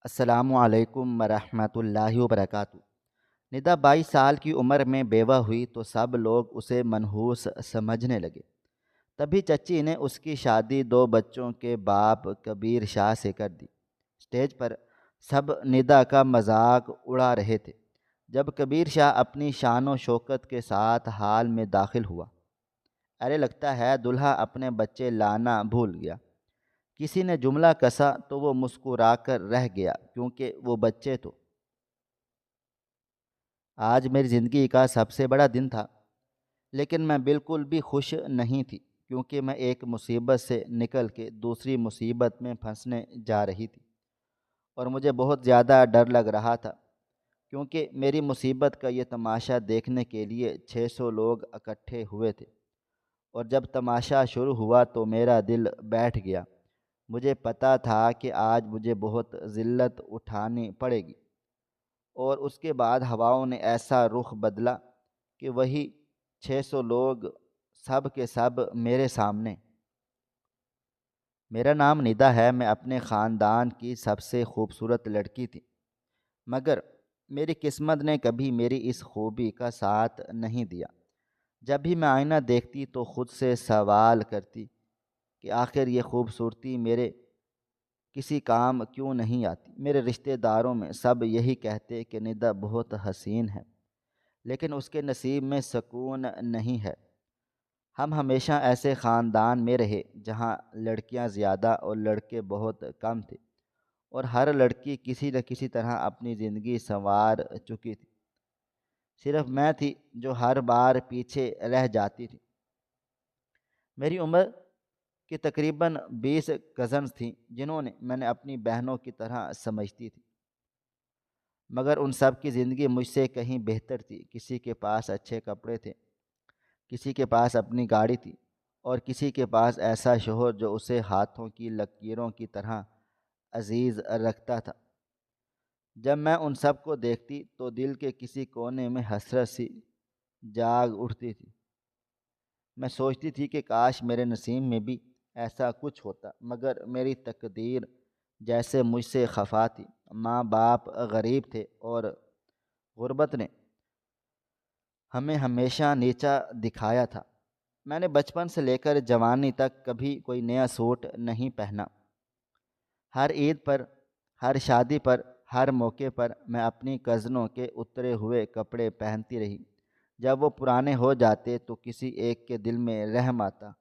السلام علیکم ورحمۃ اللہ وبرکاتہ۔ ندا 22 سال کی عمر میں بیوہ ہوئی تو سب لوگ اسے منحوس سمجھنے لگے۔ تبھی چچی نے اس کی شادی 2 بچوں کے باپ کبیر شاہ سے کر دی۔ اسٹیج پر سب ندا کا مذاق اڑا رہے تھے جب کبیر شاہ اپنی شان و شوکت کے ساتھ ہال میں داخل ہوا۔ ارے لگتا ہے دلہا اپنے بچے لانا بھول گیا۔ کسی نے جملہ کسا تو وہ مسکرا کر رہ گیا کیونکہ وہ بچے تو آج میری زندگی کا سب سے بڑا دن تھا، لیکن میں بالکل بھی خوش نہیں تھی کیونکہ میں ایک مصیبت سے نکل کے دوسری مصیبت میں پھنسنے جا رہی تھی، اور مجھے بہت زیادہ ڈر لگ رہا تھا کیونکہ میری مصیبت کا یہ تماشا دیکھنے کے لیے 600 لوگ اکٹھے ہوئے تھے، اور جب تماشا شروع ہوا تو میرا دل بیٹھ گیا۔ مجھے پتہ تھا کہ آج مجھے بہت ذلت اٹھانی پڑے گی، اور اس کے بعد ہواؤں نے ایسا رخ بدلا کہ وہی 600 لوگ سب کے سب میرے سامنے۔ میرا نام ندا ہے، میں اپنے خاندان کی سب سے خوبصورت لڑکی تھی، مگر میری قسمت نے کبھی میری اس خوبی کا ساتھ نہیں دیا۔ جب بھی میں آئینہ دیکھتی تو خود سے سوال کرتی کہ آخر یہ خوبصورتی میرے کسی کام کیوں نہیں آتی۔ میرے رشتہ داروں میں سب یہی کہتے کہ ندا بہت حسین ہے، لیکن اس کے نصیب میں سکون نہیں ہے۔ ہم ہمیشہ ایسے خاندان میں رہے جہاں لڑکیاں زیادہ اور لڑکے بہت کم تھے، اور ہر لڑکی کسی نہ کسی طرح اپنی زندگی سنوار چکی تھی۔ صرف میں تھی جو ہر بار پیچھے رہ جاتی تھی۔ میری عمر کہ تقریباً 20 کزنز تھیں جنہوں نے میں نے اپنی بہنوں کی طرح سمجھتی تھی، مگر ان سب کی زندگی مجھ سے کہیں بہتر تھی۔ کسی کے پاس اچھے کپڑے تھے، کسی کے پاس اپنی گاڑی تھی، اور کسی کے پاس ایسا شوہر جو اسے ہاتھوں کی لکیروں کی طرح عزیز رکھتا تھا۔ جب میں ان سب کو دیکھتی تو دل کے کسی کونے میں حسرت سی جاگ اٹھتی تھی۔ میں سوچتی تھی کہ کاش میرے نصیب میں بھی ایسا کچھ ہوتا، مگر میری تقدیر جیسے مجھ سے خفا تھی۔ ماں باپ غریب تھے، اور غربت نے ہمیں ہمیشہ نیچا دکھایا تھا۔ میں نے بچپن سے لے کر جوانی تک کبھی کوئی نیا سوٹ نہیں پہنا۔ ہر عید پر، ہر شادی پر، ہر موقع پر میں اپنی کزنوں کے اترے ہوئے کپڑے پہنتی رہی۔ جب وہ پرانے ہو جاتے تو کسی ایک کے دل میں رحم آتا،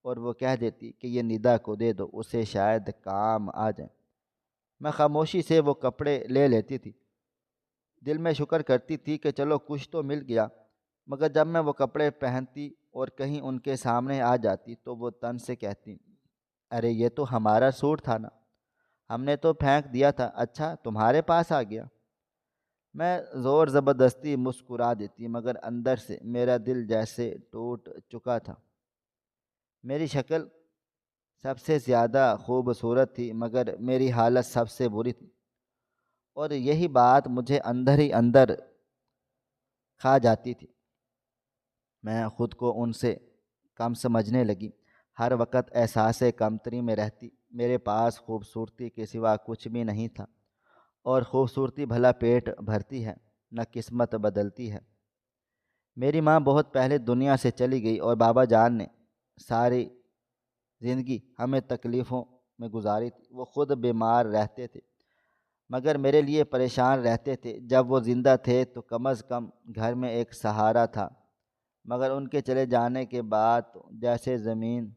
اور وہ کہہ دیتی کہ یہ ندا کو دے دو، اسے شاید کام آ جائے۔ میں خاموشی سے وہ کپڑے لے لیتی تھی، دل میں شکر کرتی تھی کہ چلو کچھ تو مل گیا، مگر جب میں وہ کپڑے پہنتی اور کہیں ان کے سامنے آ جاتی تو وہ تن سے کہتی، ارے یہ تو ہمارا سوٹ تھا نا، ہم نے تو پھینک دیا تھا، اچھا تمہارے پاس آ گیا۔ میں زور زبردستی مسکرا دیتی، مگر اندر سے میرا دل جیسے ٹوٹ چکا تھا۔ میری شکل سب سے زیادہ خوبصورت تھی، مگر میری حالت سب سے بری تھی، اور یہی بات مجھے اندر ہی اندر کھا جاتی تھی۔ میں خود کو ان سے کم سمجھنے لگی، ہر وقت احساس کمتری میں رہتی۔ میرے پاس خوبصورتی کے سوا کچھ بھی نہیں تھا، اور خوبصورتی بھلا پیٹ بھرتی ہے نہ قسمت بدلتی ہے۔ میری ماں بہت پہلے دنیا سے چلی گئی، اور بابا جان نے ساری زندگی ہمیں تکلیفوں میں گزاری تھی۔ وہ خود بیمار رہتے تھے، مگر میرے لیے پریشان رہتے تھے۔ جب وہ زندہ تھے تو کم از کم گھر میں ایک سہارا تھا، مگر ان کے چلے جانے کے بعد تو جیسے زمین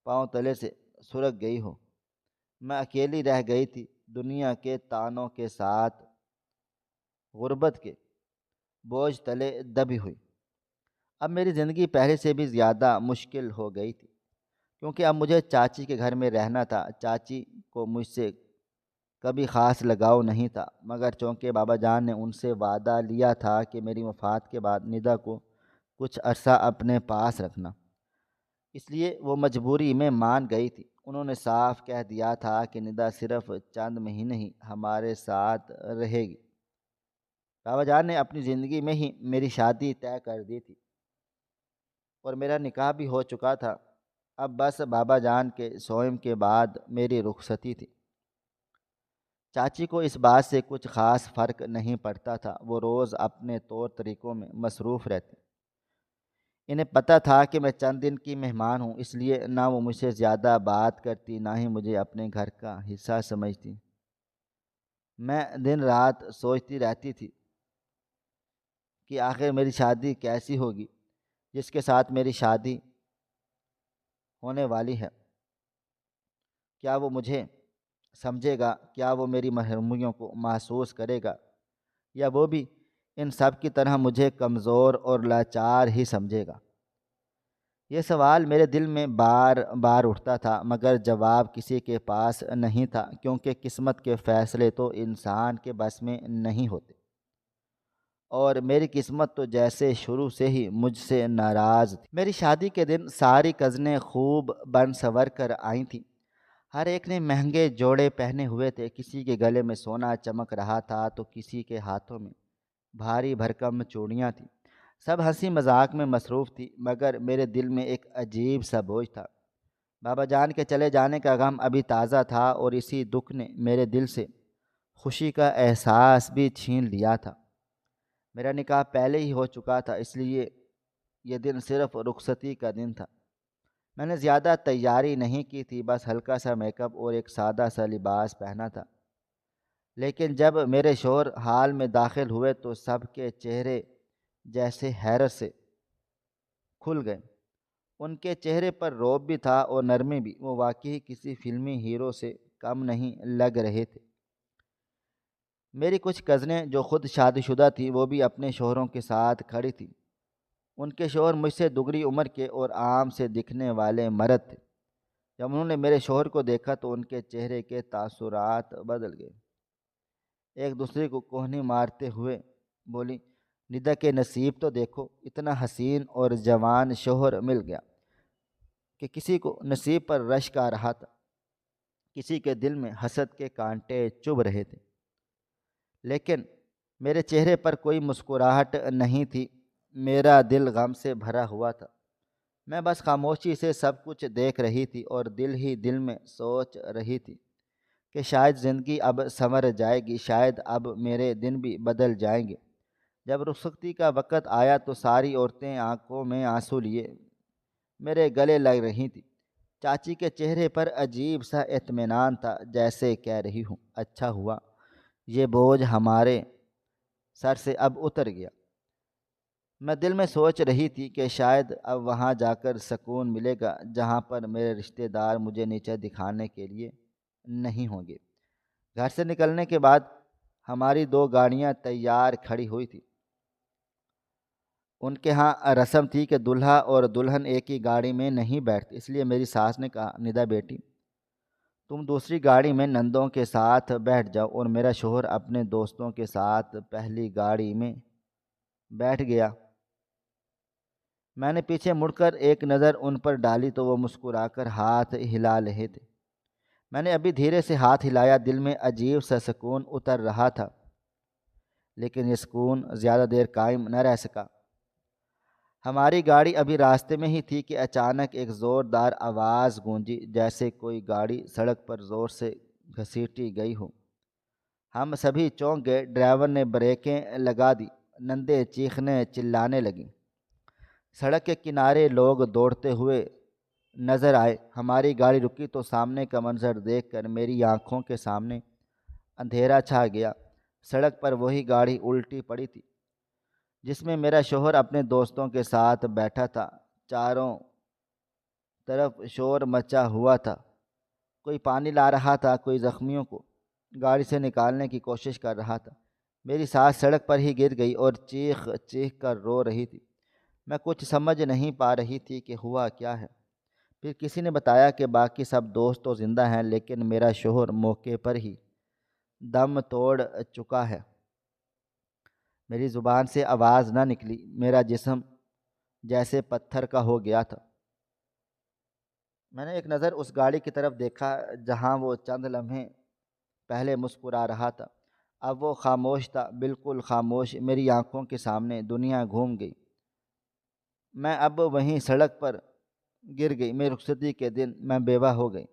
پاؤں تلے سے سرک گئی ہو۔ میں اکیلی رہ گئی تھی، دنیا کے تانوں کے ساتھ غربت کے بوجھ تلے دبی ہوئی۔ اب میری زندگی پہلے سے بھی زیادہ مشکل ہو گئی تھی، کیونکہ اب مجھے چاچی کے گھر میں رہنا تھا۔ چاچی کو مجھ سے کبھی خاص لگاؤ نہیں تھا، مگر چونکہ بابا جان نے ان سے وعدہ لیا تھا کہ میری وفات کے بعد ندا کو کچھ عرصہ اپنے پاس رکھنا، اس لیے وہ مجبوری میں مان گئی تھی۔ انہوں نے صاف کہہ دیا تھا کہ ندا صرف چند مہینے ہی ہمارے ساتھ رہے گی۔ بابا جان نے اپنی زندگی میں ہی میری شادی طے کر دی تھی، اور میرا نکاح بھی ہو چکا تھا۔ اب بس بابا جان کے سوئم کے بعد میری رخصتی تھی۔ چاچی کو اس بات سے کچھ خاص فرق نہیں پڑتا تھا، وہ روز اپنے طور طریقوں میں مصروف رہتی۔ انہیں پتہ تھا کہ میں چند دن کی مہمان ہوں، اس لیے نہ وہ مجھ سے زیادہ بات کرتی، نہ ہی مجھے اپنے گھر کا حصہ سمجھتی۔ میں دن رات سوچتی رہتی تھی کہ آخر میری شادی کیسی ہوگی، جس کے ساتھ میری شادی ہونے والی ہے۔ کیا وہ مجھے سمجھے گا؟ کیا وہ میری محرومیوں کو محسوس کرے گا؟ یا وہ بھی ان سب کی طرح مجھے کمزور اور لاچار ہی سمجھے گا؟ یہ سوال میرے دل میں بار بار اٹھتا تھا، مگر جواب کسی کے پاس نہیں تھا، کیونکہ قسمت کے فیصلے تو انسان کے بس میں نہیں ہوتے، اور میری قسمت تو جیسے شروع سے ہی مجھ سے ناراض تھی۔ میری شادی کے دن ساری کزنیں خوب بن سنور کر آئی تھیں۔ ہر ایک نے مہنگے جوڑے پہنے ہوئے تھے، کسی کے گلے میں سونا چمک رہا تھا تو کسی کے ہاتھوں میں بھاری بھرکم چوڑیاں تھیں۔ سب ہنسی مذاق میں مصروف تھی، مگر میرے دل میں ایک عجیب سا بوجھ تھا۔ بابا جان کے چلے جانے کا غم ابھی تازہ تھا، اور اسی دکھ نے میرے دل سے خوشی کا احساس بھی چھین لیا تھا۔ میرا نکاح پہلے ہی ہو چکا تھا، اس لیے یہ دن صرف رخصتی کا دن تھا۔ میں نے زیادہ تیاری نہیں کی تھی، بس ہلکا سا میک اپ اور ایک سادہ سا لباس پہنا تھا۔ لیکن جب میرے شوہر حال میں داخل ہوئے تو سب کے چہرے جیسے حیرت سے کھل گئے۔ ان کے چہرے پر رعب بھی تھا اور نرمی بھی، وہ واقعی کسی فلمی ہیرو سے کم نہیں لگ رہے تھے۔ میری کچھ کزنیں جو خود شادی شدہ تھیں، وہ بھی اپنے شوہروں کے ساتھ کھڑی تھیں۔ ان کے شوہر مجھ سے دوگنی عمر کے اور عام سے دکھنے والے مرد تھے۔ جب انہوں نے میرے شوہر کو دیکھا تو ان کے چہرے کے تاثرات بدل گئے۔ ایک دوسرے کو کوہنی مارتے ہوئے بولی، ندا کے نصیب تو دیکھو، اتنا حسین اور جوان شوہر مل گیا۔ کہ کسی کو نصیب پر رشک آ رہا تھا، کسی کے دل میں حسد کے کانٹے چبھ رہے تھے، لیکن میرے چہرے پر کوئی مسکراہٹ نہیں تھی۔ میرا دل غم سے بھرا ہوا تھا۔ میں بس خاموشی سے سب کچھ دیکھ رہی تھی اور دل ہی دل میں سوچ رہی تھی کہ شاید زندگی اب سنور جائے گی، شاید اب میرے دن بھی بدل جائیں گے۔ جب رخصتی کا وقت آیا تو ساری عورتیں آنکھوں میں آنسو لیے میرے گلے لگ رہی تھیں۔ چاچی کے چہرے پر عجیب سا اطمینان تھا، جیسے کہہ رہی ہوں، اچھا ہوا، یہ بوجھ ہمارے سر سے اب اتر گیا۔ میں دل میں سوچ رہی تھی کہ شاید اب وہاں جا کر سکون ملے گا جہاں پر میرے رشتہ دار مجھے نیچے دکھانے کے لیے نہیں ہوں گے۔ گھر سے نکلنے کے بعد ہماری 2 گاڑیاں تیار کھڑی ہوئی تھیں۔ ان کے ہاں رسم تھی کہ دلہا اور دلہن ایک ہی گاڑی میں نہیں بیٹھتے، اس لیے میری ساس نے کہا، ندا بیٹی، تم دوسری گاڑی میں نندوں کے ساتھ بیٹھ جاؤ، اور میرا شوہر اپنے دوستوں کے ساتھ پہلی گاڑی میں بیٹھ گیا۔ میں نے پیچھے مڑ کر ایک نظر ان پر ڈالی تو وہ مسکرا کر ہاتھ ہلا رہے تھے۔ میں نے ابھی دھیرے سے ہاتھ ہلایا، دل میں عجیب سا سکون اتر رہا تھا، لیکن یہ سکون زیادہ دیر قائم نہ رہ سکا۔ ہماری گاڑی ابھی راستے میں ہی تھی کہ اچانک ایک زوردار آواز گونجی، جیسے کوئی گاڑی سڑک پر زور سے گھسیٹی گئی ہو۔ ہم سبھی چونک گئے، ڈرائیور نے بریکیں لگا دی، نندیں چیخنے چلانے لگیں۔ سڑک کے کنارے لوگ دوڑتے ہوئے نظر آئے۔ ہماری گاڑی رکی تو سامنے کا منظر دیکھ کر میری آنکھوں کے سامنے اندھیرا چھا گیا۔ سڑک پر وہی گاڑی الٹی پڑی تھی جس میں میرا شوہر اپنے دوستوں کے ساتھ بیٹھا تھا۔ چاروں طرف شور مچا ہوا تھا، کوئی پانی لا رہا تھا، کوئی زخمیوں کو گاڑی سے نکالنے کی کوشش کر رہا تھا۔ میری سانس سڑک پر ہی گر گئی اور چیخ چیخ کر رو رہی تھی۔ میں کچھ سمجھ نہیں پا رہی تھی کہ ہوا کیا ہے۔ پھر کسی نے بتایا کہ باقی سب دوست تو زندہ ہیں، لیکن میرا شوہر موقع پر ہی دم توڑ چکا ہے۔ میری زبان سے آواز نہ نکلی، میرا جسم جیسے پتھر کا ہو گیا تھا۔ میں نے ایک نظر اس گاڑی کی طرف دیکھا جہاں وہ چند لمحے پہلے مسکرا رہا تھا۔ اب وہ خاموش تھا، بالکل خاموش۔ میری آنکھوں کے سامنے دنیا گھوم گئی۔ میں اب وہیں سڑک پر گر گئی۔ میری رخصتی کے دن میں بیوہ ہو گئی۔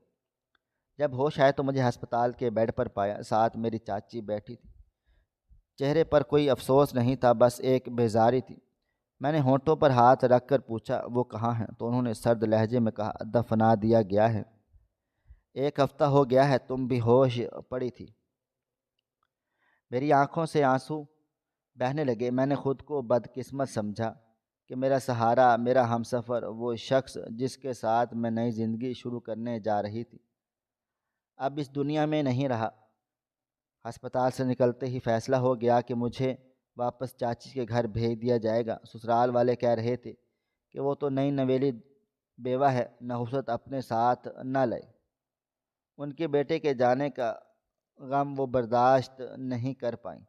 جب ہوش آئے تو مجھے ہسپتال کے بیڈ پر پایا، ساتھ میری چاچی بیٹھی تھی۔ چہرے پر کوئی افسوس نہیں تھا، بس ایک بیزاری تھی۔ میں نے ہونٹوں پر ہاتھ رکھ کر پوچھا وہ کہاں ہیں، تو انہوں نے سرد لہجے میں کہا دفنا دیا گیا ہے، 1 ہفتہ ہو گیا ہے، تم بھی ہوش پڑی تھی۔ میری آنکھوں سے آنسو بہنے لگے۔ میں نے خود کو بدقسمت سمجھا کہ میرا سہارا، میرا ہمسفر، وہ شخص جس کے ساتھ میں نئی زندگی شروع کرنے جا رہی تھی، اب اس دنیا میں نہیں رہا۔ ہسپتال سے نکلتے ہی فیصلہ ہو گیا کہ مجھے واپس چاچی کے گھر بھیج دیا جائے گا۔ سسرال والے کہہ رہے تھے کہ وہ تو نئی نویلی بیوہ ہے، نحوست اپنے ساتھ نہ لائے، ان کے بیٹے کے جانے کا غم وہ برداشت نہیں کر پائیں،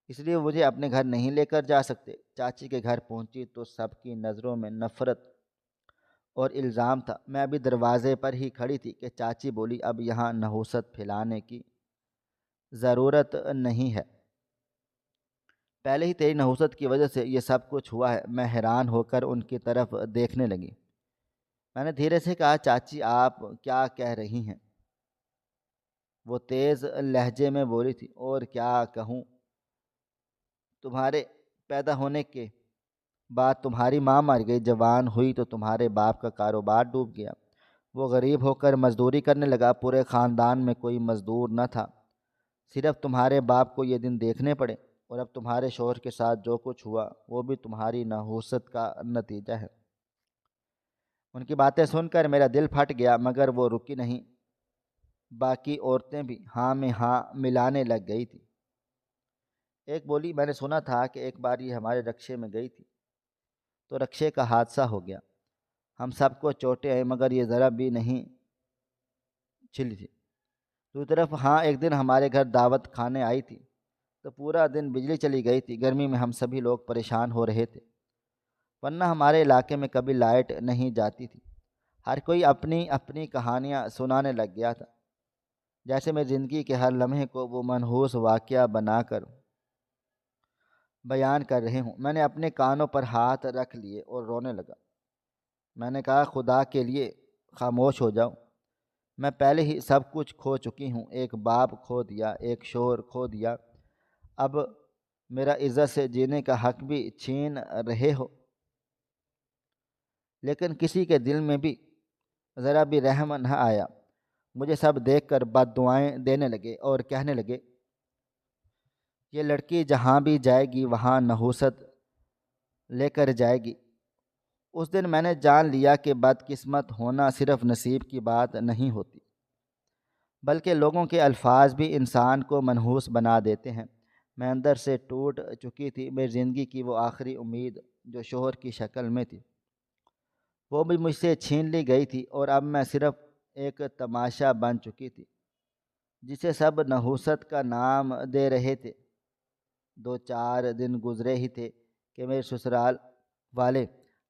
اس لیے مجھے اپنے گھر نہیں لے کر جا سکتے۔ چاچی کے گھر پہنچی تو سب کی نظروں میں نفرت اور الزام تھا۔ میں ابھی دروازے پر ہی کھڑی تھی کہ چاچی بولی اب یہاں نحوست پھیلانے کی ضرورت نہیں ہے، پہلے ہی تیری نحوست کی وجہ سے یہ سب کچھ ہوا ہے۔ میں حیران ہو کر ان کی طرف دیکھنے لگی۔ میں نے دھیرے سے کہا چاچی آپ کیا کہہ رہی ہیں؟ وہ تیز لہجے میں بولی تھی اور کیا کہوں، تمہارے پیدا ہونے کے بعد تمہاری ماں مر گئی، جوان ہوئی تو تمہارے باپ کا کاروبار ڈوب گیا، وہ غریب ہو کر مزدوری کرنے لگا، پورے خاندان میں کوئی مزدور نہ تھا، صرف تمہارے باپ کو یہ دن دیکھنے پڑے، اور اب تمہارے شوہر کے ساتھ جو کچھ ہوا وہ بھی تمہاری نحوست کا نتیجہ ہے۔ ان کی باتیں سن کر میرا دل پھٹ گیا، مگر وہ رکی نہیں۔ باقی عورتیں بھی ہاں میں ہاں ملانے لگ گئی تھی۔ ایک بولی میں نے سنا تھا کہ ایک بار یہ ہمارے رکشے میں گئی تھی تو رکشے کا حادثہ ہو گیا، ہم سب کو چوٹیں آئیں مگر یہ ذرا بھی نہیں چھلی تھی۔ دوسری طرف ہاں ایک دن ہمارے گھر دعوت کھانے آئی تھی تو پورا دن بجلی چلی گئی تھی، گرمی میں ہم سبھی لوگ پریشان ہو رہے تھے، ورنہ ہمارے علاقے میں کبھی لائٹ نہیں جاتی تھی۔ ہر کوئی اپنی اپنی کہانیاں سنانے لگ گیا تھا، جیسے میں زندگی کے ہر لمحے کو وہ منحوس واقعہ بنا کر بیان کر رہے ہوں۔ میں نے اپنے کانوں پر ہاتھ رکھ لیے اور رونے لگا۔ میں نے کہا خدا کے لیے خاموش ہو جاؤ، میں پہلے ہی سب کچھ کھو چکی ہوں، ایک باپ کھو دیا، ایک شوہر کھو دیا، اب میرا عزت سے جینے کا حق بھی چھین رہے ہو۔ لیکن کسی کے دل میں بھی ذرا بھی رحم نہ آیا۔ مجھے سب دیکھ کر بد دعائیں دینے لگے اور کہنے لگے یہ لڑکی جہاں بھی جائے گی وہاں نحوست لے کر جائے گی۔ اس دن میں نے جان لیا کہ بدقسمت ہونا صرف نصیب کی بات نہیں ہوتی، بلکہ لوگوں کے الفاظ بھی انسان کو منحوس بنا دیتے ہیں۔ میں اندر سے ٹوٹ چکی تھی، میری زندگی کی وہ آخری امید جو شوہر کی شکل میں تھی وہ بھی مجھ سے چھین لی گئی تھی، اور اب میں صرف ایک تماشا بن چکی تھی جسے سب نحوست کا نام دے رہے تھے۔ 2-4 دن گزرے ہی تھے کہ میرے سسرال والے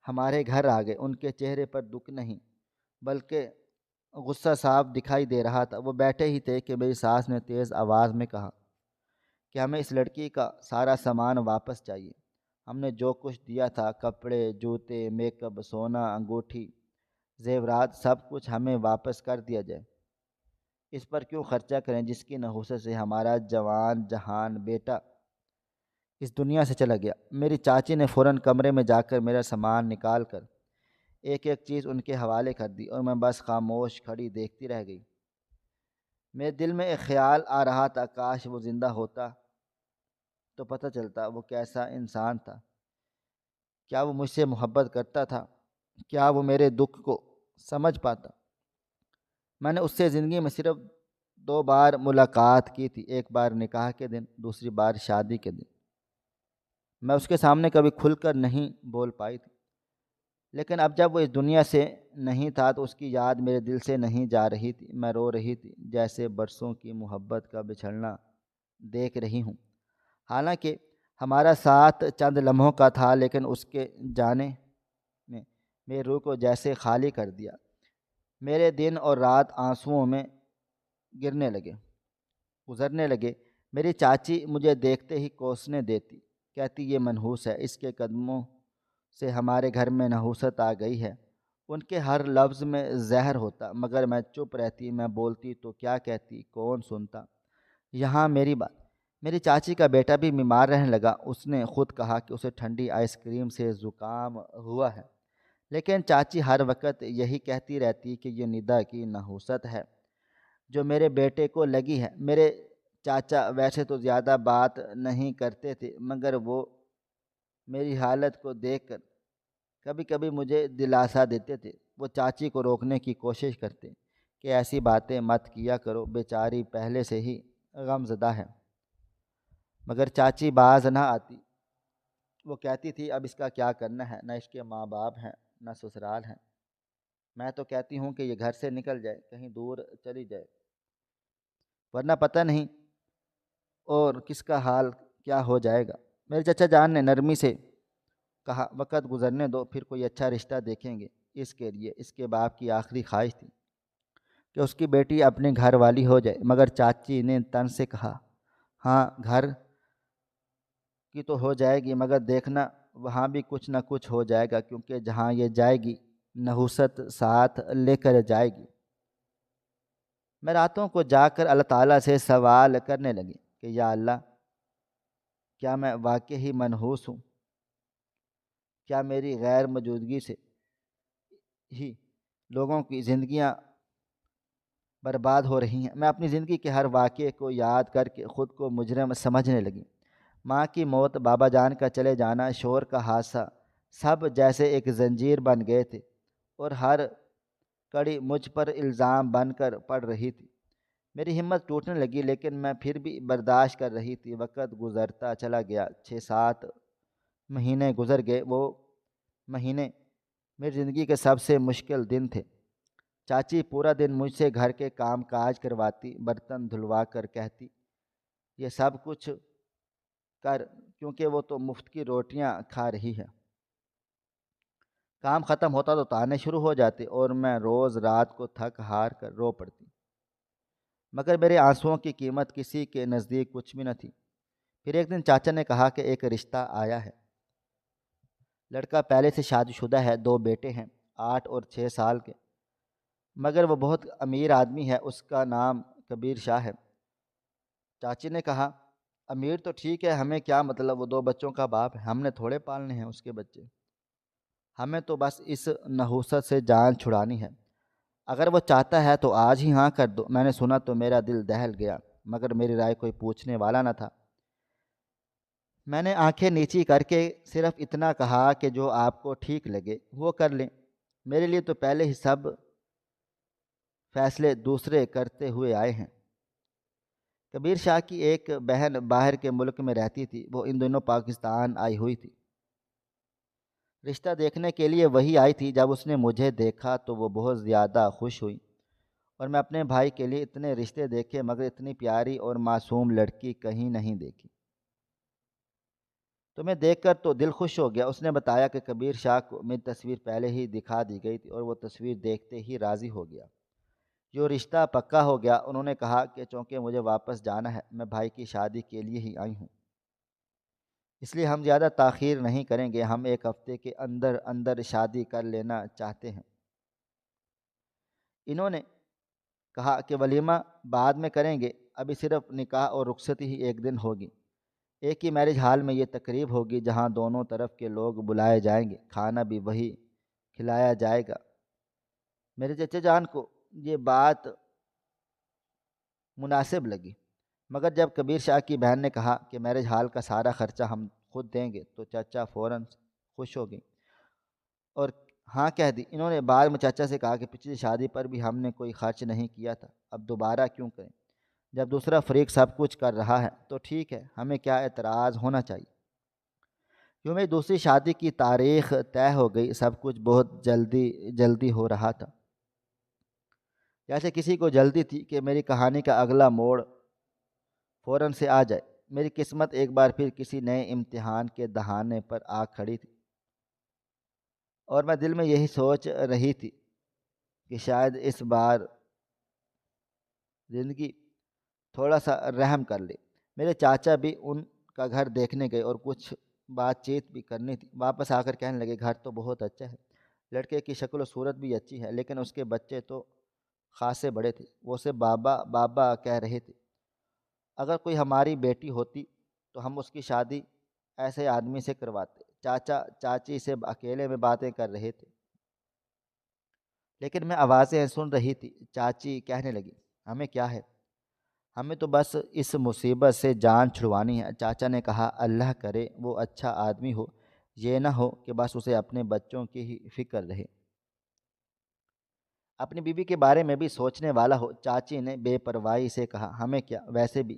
ہمارے گھر آ گئے۔ ان کے چہرے پر دکھ نہیں بلکہ غصہ صاف دکھائی دے رہا تھا۔ وہ بیٹھے ہی تھے کہ میری ساس نے تیز آواز میں کہا کہ ہمیں اس لڑکی کا سارا سامان واپس چاہیے، ہم نے جو کچھ دیا تھا، کپڑے، جوتے، میک اپ، سونا، انگوٹھی، زیورات، سب کچھ ہمیں واپس کر دیا جائے۔ اس پر کیوں خرچہ کریں جس کی نحوست سے ہمارا جوان جہان بیٹا اس دنیا سے چلا گیا۔ میری چاچی نے فوراً کمرے میں جا کر میرا سامان نکال کر ایک ایک چیز ان کے حوالے کر دی، اور میں بس خاموش کھڑی دیکھتی رہ گئی۔ میرے دل میں ایک خیال آ رہا تھا، کاش وہ زندہ ہوتا تو پتہ چلتا وہ کیسا انسان تھا، کیا وہ مجھ سے محبت کرتا تھا، کیا وہ میرے دکھ کو سمجھ پاتا۔ میں نے اس سے زندگی میں صرف 2 بار ملاقات کی تھی، ایک بار نکاح کے دن، دوسری بار شادی کے دن۔ میں اس کے سامنے کبھی کھل کر نہیں بول پائی تھی، لیکن اب جب وہ اس دنیا سے نہیں تھا تو اس کی یاد میرے دل سے نہیں جا رہی تھی۔ میں رو رہی تھی، جیسے برسوں کی محبت کا بچھڑنا دیکھ رہی ہوں۔ حالانکہ ہمارا ساتھ چند لمحوں کا تھا، لیکن اس کے جانے نے میری روح کو جیسے خالی کر دیا۔ میرے دن اور رات آنسوؤں میں گزرنے لگے۔ میری چاچی مجھے دیکھتے ہی کوسنے دیتی، کہتی یہ منحوس ہے، اس کے قدموں سے ہمارے گھر میں نحوست آ گئی ہے، ان کے ہر لفظ میں زہر ہوتا، مگر میں چپ رہتی، میں بولتی تو کیا کہتی، کون سنتا۔ یہاں میری بات، میری چاچی کا بیٹا بھی بیمار رہنے لگا۔ اس نے خود کہا کہ اسے ٹھنڈی آئس کریم سے زکام ہوا ہے، لیکن چاچی ہر وقت یہی کہتی رہتی کہ یہ ندا کی نحوست ہے جو میرے بیٹے کو لگی ہے۔ میرے چاچا ویسے تو زیادہ بات نہیں کرتے تھے، مگر وہ میری حالت کو دیکھ کر کبھی کبھی مجھے دلاسا دیتے تھے۔ وہ چاچی کو روکنے کی کوشش کرتے کہ ایسی باتیں مت کیا کرو، بیچاری پہلے سے ہی غم زدہ ہے، مگر چاچی باز نہ آتی۔ وہ کہتی تھی اب اس کا کیا کرنا ہے، نہ اس کے ماں باپ ہیں نہ سسرال ہیں۔ میں تو کہتی ہوں کہ یہ گھر سے نکل جائے، کہیں دور چلی جائے، ورنہ پتہ نہیں اور کس کا حال کیا ہو جائے گا۔ میرے چچا جان نے نرمی سے کہا وقت گزرنے دو، پھر کوئی اچھا رشتہ دیکھیں گے اس کے لیے۔ اس کے باپ کی آخری خواہش تھی کہ اس کی بیٹی اپنے گھر والی ہو جائے، مگر چاچی نے تن سے کہا ہاں گھر کی تو ہو جائے گی، مگر دیکھنا وہاں بھی کچھ نہ کچھ ہو جائے گا، کیونکہ جہاں یہ جائے گی نحوست ساتھ لے کر جائے گی۔ میں راتوں کو جا کر اللہ تعالیٰ سے سوال کرنے لگی کہ یا اللہ، کیا میں واقعی منحوس ہوں؟ کیا میری غیر موجودگی سے ہی لوگوں کی زندگیاں برباد ہو رہی ہیں؟ میں اپنی زندگی کے ہر واقعے کو یاد کر کے خود کو مجرم سمجھنے لگی۔ ماں کی موت، بابا جان کا چلے جانا، شوہر کا حادثہ، سب جیسے ایک زنجیر بن گئے تھے اور ہر کڑی مجھ پر الزام بن کر پڑ رہی تھی۔ میری ہمت ٹوٹنے لگی، لیکن میں پھر بھی برداشت کر رہی تھی۔ وقت گزرتا چلا گیا، 6-7 مہینے گزر گئے۔ وہ مہینے میری زندگی کے سب سے مشکل دن تھے۔ چاچی پورا دن مجھ سے گھر کے کام کاج کرواتی، برتن دھلوا کر کہتی یہ سب کچھ کر، کیونکہ وہ تو مفت کی روٹیاں کھا رہی ہے۔ کام ختم ہوتا تو تانے شروع ہو جاتے اور میں روز رات کو تھک ہار کر رو پڑتی، مگر میرے آنسوؤں کی قیمت کسی کے نزدیک کچھ بھی نہ تھی۔ پھر ایک دن چاچا نے کہا کہ ایک رشتہ آیا ہے۔ لڑکا پہلے سے شادی شدہ ہے، 2 بیٹے ہیں، 8 اور 6 سال کے، مگر وہ بہت امیر آدمی ہے۔ اس کا نام کبیر شاہ ہے۔ چاچی نے کہا امیر تو ٹھیک ہے، ہمیں کیا مطلب، وہ 2 بچوں کا باپ ہے، ہم نے تھوڑے پالنے ہیں اس کے بچے، ہمیں تو بس اس نحوست سے جان چھڑانی ہے۔ اگر وہ چاہتا ہے تو آج ہی ہاں کر دو۔ میں نے سنا تو میرا دل دہل گیا، مگر میری رائے کوئی پوچھنے والا نہ تھا۔ میں نے آنکھیں نیچی کر کے صرف اتنا کہا کہ جو آپ کو ٹھیک لگے وہ کر لیں، میرے لیے تو پہلے ہی سب فیصلے دوسرے کرتے ہوئے آئے ہیں۔ کبیر شاہ کی ایک بہن باہر کے ملک میں رہتی تھی، وہ ان دنوں پاکستان آئی ہوئی تھی۔ رشتہ دیکھنے کے لیے وہی آئی تھی۔ جب اس نے مجھے دیکھا تو وہ بہت زیادہ خوش ہوئی، اور میں اپنے بھائی کے لیے اتنے رشتے دیکھے، مگر اتنی پیاری اور معصوم لڑکی کہیں نہیں دیکھی۔ تمہیں دیکھ کر تو دل خوش ہو گیا۔ اس نے بتایا کہ کبیر شاہ کو میری تصویر پہلے ہی دکھا دی گئی تھی اور وہ تصویر دیکھتے ہی راضی ہو گیا۔ جو رشتہ پکا ہو گیا۔ انہوں نے کہا کہ چونکہ مجھے واپس جانا ہے، میں بھائی کی شادی کے لیے ہی آئی ہوں، اس لیے ہم زیادہ تاخیر نہیں کریں گے، ہم 1 ہفتے کے اندر اندر شادی کر لینا چاہتے ہیں۔ انہوں نے کہا کہ ولیمہ بعد میں کریں گے، ابھی صرف نکاح اور رخصتی ہی ایک دن ہوگی۔ ایک ہی میرج ہال میں یہ تقریب ہوگی، جہاں دونوں طرف کے لوگ بلائے جائیں گے، کھانا بھی وہی کھلایا جائے گا۔ میرے چچا جان کو یہ بات مناسب لگی، مگر جب کبیر شاہ کی بہن نے کہا کہ میرج ہال کا سارا خرچہ ہم خود دیں گے تو چچا فوراً خوش ہو گئی اور ہاں کہہ دی۔ انہوں نے بعد میں چچا سے کہا کہ پچھلی شادی پر بھی ہم نے کوئی خرچ نہیں کیا تھا، اب دوبارہ کیوں کریں؟ جب دوسرا فریق سب کچھ کر رہا ہے تو ٹھیک ہے، ہمیں کیا اعتراض ہونا چاہیے؟ یوں میری دوسری شادی کی تاریخ طے ہو گئی۔ سب کچھ بہت جلدی ہو رہا تھا، جیسے کسی کو جلدی تھی کہ میری کہانی کا اگلا موڑ فوراً سے آ جائے۔ میری قسمت ایک بار پھر کسی نئے امتحان کے دہانے پر آ کھڑی تھی، اور میں دل میں یہی سوچ رہی تھی کہ شاید اس بار زندگی تھوڑا سا رحم کر لے۔ میرے چاچا بھی ان کا گھر دیکھنے گئے اور کچھ بات چیت بھی کرنی تھی۔ واپس آ کر کہنے لگے گھر تو بہت اچھا ہے، لڑکے کی شکل و صورت بھی اچھی ہے، لیکن اس کے بچے تو خاصے بڑے تھے، وہ اسے بابا بابا کہہ رہے تھے۔ اگر کوئی ہماری بیٹی ہوتی تو ہم اس کی شادی ایسے آدمی سے کرواتے۔ چاچا چاچی سے اکیلے میں باتیں کر رہے تھے، لیکن میں آوازیں سن رہی تھی۔ چاچی کہنے لگی، ہمیں کیا ہے، ہمیں تو بس اس مصیبت سے جان چھڑوانی ہے۔ چاچا نے کہا، اللہ کرے وہ اچھا آدمی ہو، یہ نہ ہو کہ بس اسے اپنے بچوں کی ہی فکر رہے، اپنی بیوی کے بارے میں بھی سوچنے والا ہو۔ چاچی نے بے پرواہی سے کہا، ہمیں کیا، ویسے بھی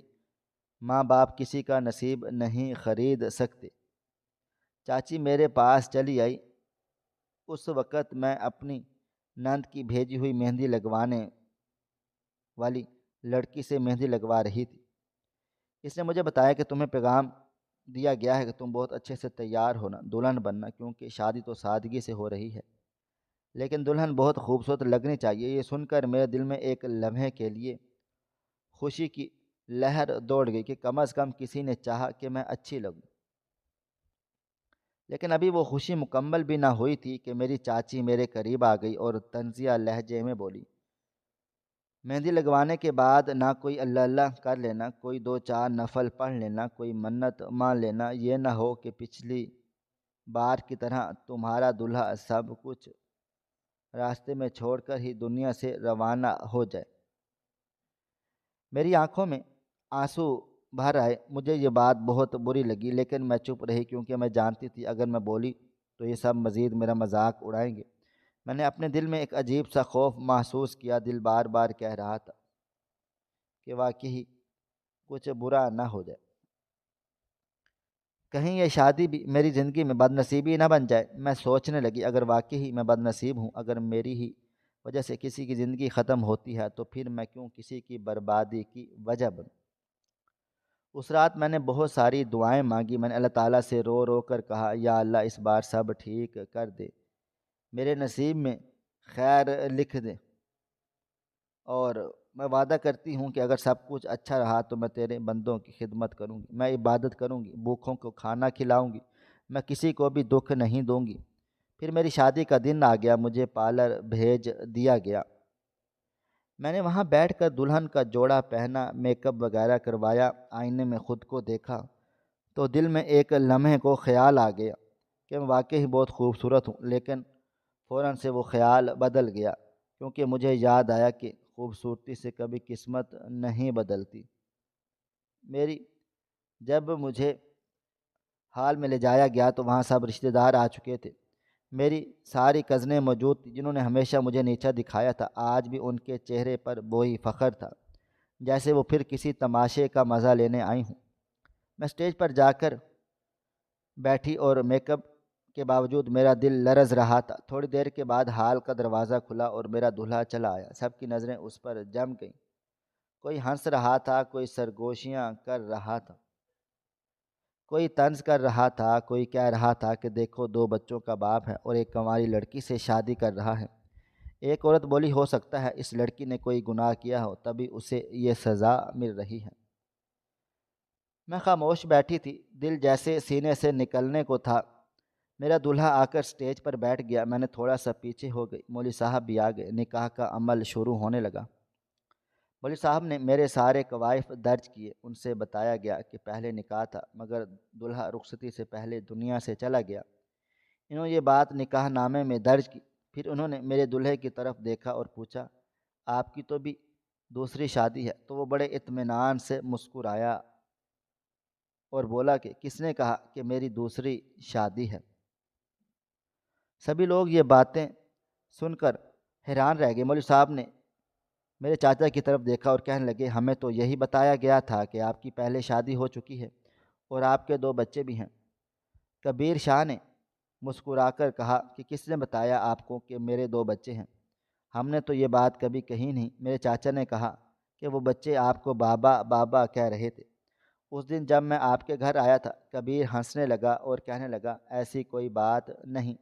ماں باپ کسی کا نصیب نہیں خرید سکتے۔ چاچی میرے پاس چلی آئی۔ اس وقت میں اپنی نند کی بھیجی ہوئی مہندی لگوانے والی لڑکی سے مہندی لگوا رہی تھی۔ اس نے مجھے بتایا کہ تمہیں پیغام دیا گیا ہے کہ تم بہت اچھے سے تیار ہونا، دلہن بننا، کیونکہ شادی تو سادگی سے ہو رہی ہے، لیکن دلہن بہت خوبصورت لگنی چاہیے۔ یہ سن کر میرے دل میں ایک لمحے کے لیے خوشی کی لہر دوڑ گئی کہ کم از کم کسی نے چاہا کہ میں اچھی لگوں۔ لیکن ابھی وہ خوشی مکمل بھی نہ ہوئی تھی کہ میری چاچی میرے قریب آ گئی اور طنزیہ لہجے میں بولی، مہندی لگوانے کے بعد نہ کوئی اللہ اللہ کر لینا، کوئی دو چار نفل پڑھ لینا، کوئی منت مان لینا، یہ نہ ہو کہ پچھلی بار کی طرح تمہارا دلہا سب کچھ راستے میں چھوڑ کر ہی دنیا سے روانہ ہو جائے۔ میری آنکھوں میں آنسو بھر آئے۔ مجھے یہ بات بہت بری لگی، لیکن میں چپ رہی کیونکہ میں جانتی تھی اگر میں بولی تو یہ سب مزید میرا مذاق اڑائیں گے۔ میں نے اپنے دل میں ایک عجیب سا خوف محسوس کیا۔ دل بار بار کہہ رہا تھا کہ واقعی کچھ برا نہ ہو جائے، کہیں یہ شادی بھی میری زندگی میں بد نصیبی نہ بن جائے۔ میں سوچنے لگی، اگر واقعی میں بد نصیب ہوں، اگر میری ہی وجہ سے کسی کی زندگی ختم ہوتی ہے، تو پھر میں کیوں کسی کی بربادی کی وجہ بنوں۔ اس رات میں نے بہت ساری دعائیں مانگی۔ میں نے اللہ تعالیٰ سے رو رو کر کہا، یا اللہ اس بار سب ٹھیک کر دے، میرے نصیب میں خیر لکھ دے، اور میں وعدہ کرتی ہوں کہ اگر سب کچھ اچھا رہا تو میں تیرے بندوں کی خدمت کروں گی، میں عبادت کروں گی، بھوکھوں کو کھانا کھلاؤں گی، میں کسی کو بھی دکھ نہیں دوں گی۔ پھر میری شادی کا دن آ گیا، مجھے پارلر بھیج دیا گیا۔ میں نے وہاں بیٹھ کر دلہن کا جوڑا پہنا، میک اپ وغیرہ کروایا، آئینے میں خود کو دیکھا تو دل میں ایک لمحے کو خیال آ گیا کہ میں واقعی بہت خوبصورت ہوں، لیکن فوراً سے وہ خیال بدل گیا کیونکہ مجھے یاد آیا کہ خوبصورتی سے کبھی قسمت نہیں بدلتی میری۔ جب مجھے ہال میں لے جایا گیا تو وہاں سب رشتہ دار آ چکے تھے۔ میری ساری کزنیں موجود تھیں جنہوں نے ہمیشہ مجھے نیچا دکھایا تھا۔ آج بھی ان کے چہرے پر وہی فخر تھا، جیسے وہ پھر کسی تماشے کا مزہ لینے آئی ہوں۔ میں اسٹیج پر جا کر بیٹھی اور میک اپ کے باوجود میرا دل لرز رہا تھا۔ تھوڑی دیر کے بعد ہال کا دروازہ کھلا اور میرا دلہا چلا آیا۔ سب کی نظریں اس پر جم گئیں، کوئی ہنس رہا تھا، کوئی سرگوشیاں کر رہا تھا، کوئی طنز کر رہا تھا، کوئی کہہ رہا تھا کہ دیکھو دو بچوں کا باپ ہے اور ایک کنواری لڑکی سے شادی کر رہا ہے۔ ایک عورت بولی، ہو سکتا ہے اس لڑکی نے کوئی گناہ کیا ہو تبھی اسے یہ سزا مل رہی ہے۔ میں خاموش بیٹھی تھی، دل جیسے سینے سے نکلنے کو تھا۔ میرا دلہا آ کر سٹیج پر بیٹھ گیا، میں نے تھوڑا سا پیچھے ہو گئی۔ مولوی صاحب بھی آ گئے، نکاح کا عمل شروع ہونے لگا۔ مولوی صاحب نے میرے سارے کوائف درج کیے۔ ان سے بتایا گیا کہ پہلے نکاح تھا مگر دلہا رخصتی سے پہلے دنیا سے چلا گیا۔ انہوں نے یہ بات نکاح نامے میں درج کی۔ پھر انہوں نے میرے دلہے کی طرف دیکھا اور پوچھا، آپ کی تو بھی دوسری شادی ہے؟ تو وہ بڑے اطمینان سے مسکرایا اور بولا کہ کس نے کہا کہ میری دوسری شادی ہے؟ سبھی لوگ یہ باتیں سن کر حیران رہ گئے۔ مولوی صاحب نے میرے چاچا کی طرف دیکھا اور کہنے لگے، ہمیں تو یہی بتایا گیا تھا کہ آپ کی پہلے شادی ہو چکی ہے اور آپ کے دو بچے بھی ہیں۔ کبیر شاہ نے مسکرا کر کہا کہ کس نے بتایا آپ کو کہ میرے دو بچے ہیں؟ ہم نے تو یہ بات کبھی کہی نہیں۔ میرے چاچا نے کہا کہ وہ بچے آپ کو بابا بابا کہہ رہے تھے۔ اس دن جب میں آپ کے گھر آیا تھا، کبیر ہنسنے لگا اور کہنے لگا، ایسی کوئی بات نہیں،